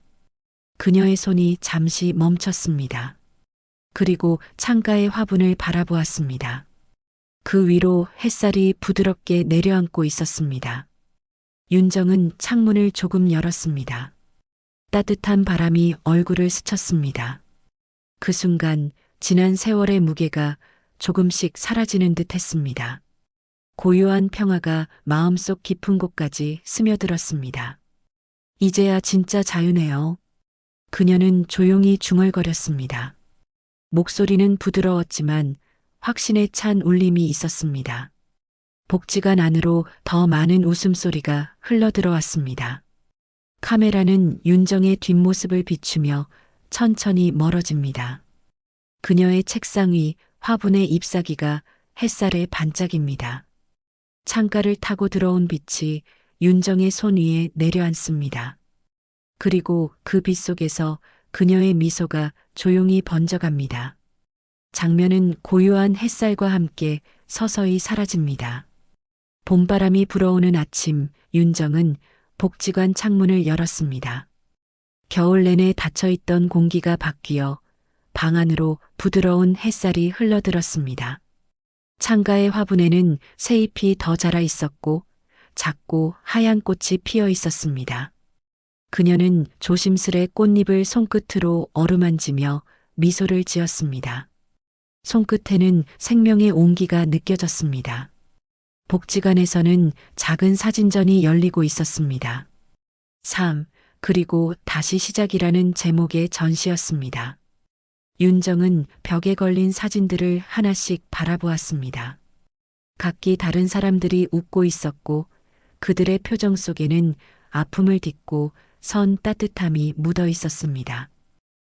그녀의 손이 잠시 멈췄습니다. 그리고 창가의 화분을 바라보았습니다. 그 위로 햇살이 부드럽게 내려앉고 있었습니다. 윤정은 창문을 조금 열었습니다. 따뜻한 바람이 얼굴을 스쳤습니다. 그 순간 지난 세월의 무게가 조금씩 사라지는 듯 했습니다. 고요한 평화가 마음속 깊은 곳까지 스며들었습니다. 이제야 진짜 자유네요. 그녀는 조용히 중얼거렸습니다. 목소리는 부드러웠지만 확신에 찬 울림이 있었습니다. 복지관 안으로 더 많은 웃음소리가 흘러들어왔습니다. 카메라는 윤정의 뒷모습을 비추며 천천히 멀어집니다. 그녀의 책상 위 화분의 잎사귀가 햇살에 반짝입니다. 창가를 타고 들어온 빛이 윤정의 손 위에 내려앉습니다. 그리고 그 빛 속에서 그녀의 미소가 조용히 번져갑니다. 장면은 고요한 햇살과 함께 서서히 사라집니다. 봄바람이 불어오는 아침, 윤정은 복지관 창문을 열었습니다. 겨울 내내 닫혀있던 공기가 바뀌어 방 안으로 부드러운 햇살이 흘러들었습니다. 창가의 화분에는 새잎이 더 자라 있었고 작고 하얀 꽃이 피어 있었습니다. 그녀는 조심스레 꽃잎을 손끝으로 어루만지며 미소를 지었습니다. 손끝에는 생명의 온기가 느껴졌습니다. 복지관에서는 작은 사진전이 열리고 있었습니다. 3. 그리고 다시 시작이라는 제목의 전시였습니다. 윤정은 벽에 걸린 사진들을 하나씩 바라보았습니다. 각기 다른 사람들이 웃고 있었고 그들의 표정 속에는 아픔을 딛고 선 따뜻함이 묻어 있었습니다.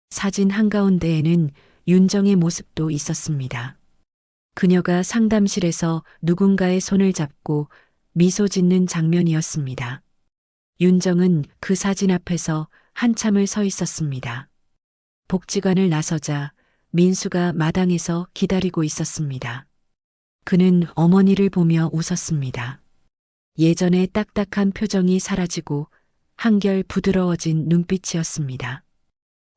사진 한가운데에는 윤정의 모습도 있었습니다. 그녀가 상담실에서 누군가의 손을 잡고 미소 짓는 장면이었습니다. 윤정은 그 사진 앞에서 한참을 서 있었습니다. 복지관을 나서자 민수가 마당에서 기다리고 있었습니다. 그는 어머니를 보며 웃었습니다. 예전의 딱딱한 표정이 사라지고 한결 부드러워진 눈빛이었습니다.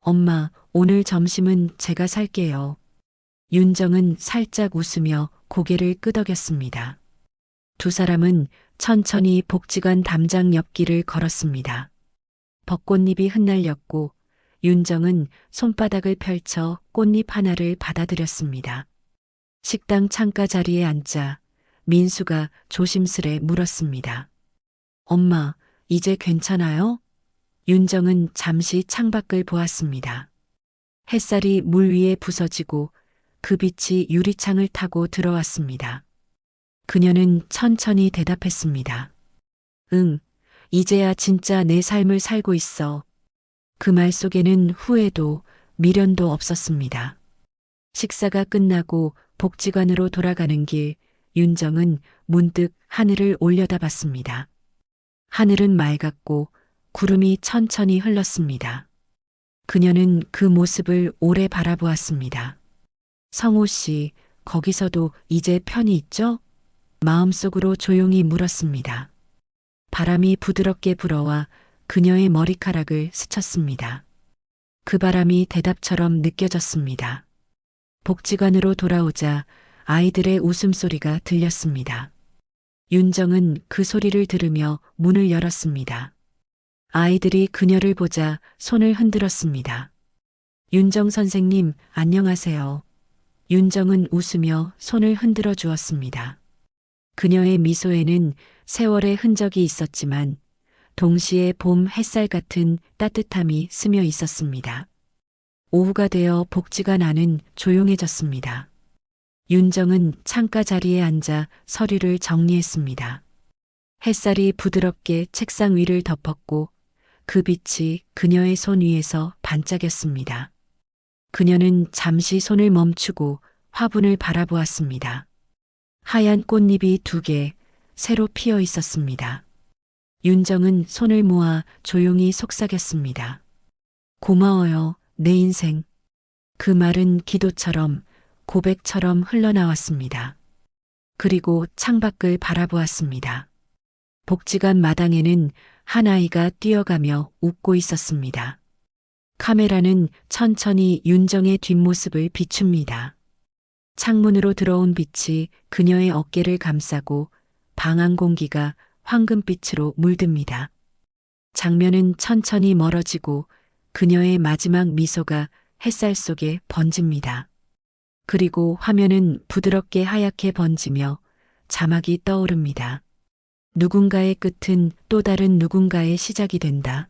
엄마, 오늘 점심은 제가 살게요. 윤정은 살짝 웃으며 고개를 끄덕였습니다. 두 사람은 천천히 복지관 담장 옆길을 걸었습니다. 벚꽃잎이 흩날렸고 윤정은 손바닥을 펼쳐 꽃잎 하나를 받아들였습니다. 식당 창가 자리에 앉자 민수가 조심스레 물었습니다. 엄마, 이제 괜찮아요? 윤정은 잠시 창밖을 보았습니다. 햇살이 물 위에 부서지고 그 빛이 유리창을 타고 들어왔습니다. 그녀는 천천히 대답했습니다. 응, 이제야 진짜 내 삶을 살고 있어. 그 말 속에는 후회도 미련도 없었습니다. 식사가 끝나고 복지관으로 돌아가는 길, 윤정은 문득 하늘을 올려다봤습니다. 하늘은 맑았고 구름이 천천히 흘렀습니다. 그녀는 그 모습을 오래 바라보았습니다. 성호 씨, 거기서도 이제 편히 있죠? 마음속으로 조용히 물었습니다. 바람이 부드럽게 불어와 그녀의 머리카락을 스쳤습니다. 그 바람이 대답처럼 느껴졌습니다. 복지관으로 돌아오자 아이들의 웃음소리가 들렸습니다. 윤정은 그 소리를 들으며 문을 열었습니다. 아이들이 그녀를 보자 손을 흔들었습니다. 윤정 선생님, 안녕하세요. 윤정은 웃으며 손을 흔들어 주었습니다. 그녀의 미소에는 세월의 흔적이 있었지만 동시에 봄 햇살 같은 따뜻함이 스며 있었습니다. 오후가 되어 복지관 안은 조용해졌습니다. 윤정은 창가 자리에 앉아 서류를 정리했습니다. 햇살이 부드럽게 책상 위를 덮었고 그 빛이 그녀의 손 위에서 반짝였습니다. 그녀는 잠시 손을 멈추고 화분을 바라보았습니다. 하얀 꽃잎이 2개 새로 피어 있었습니다. 윤정은 손을 모아 조용히 속삭였습니다. 고마워요, 내 인생. 그 말은 기도처럼 고백처럼 흘러나왔습니다. 그리고 창밖을 바라보았습니다. 복지관 마당에는 한 아이가 뛰어가며 웃고 있었습니다. 카메라는 천천히 윤정의 뒷모습을 비춥니다. 창문으로 들어온 빛이 그녀의 어깨를 감싸고 방 안 공기가 황금빛으로 물듭니다. 장면은 천천히 멀어지고 그녀의 마지막 미소가 햇살 속에 번집니다. 그리고 화면은 부드럽게 하얗게 번지며 자막이 떠오릅니다. 누군가의 끝은 또 다른 누군가의 시작이 된다.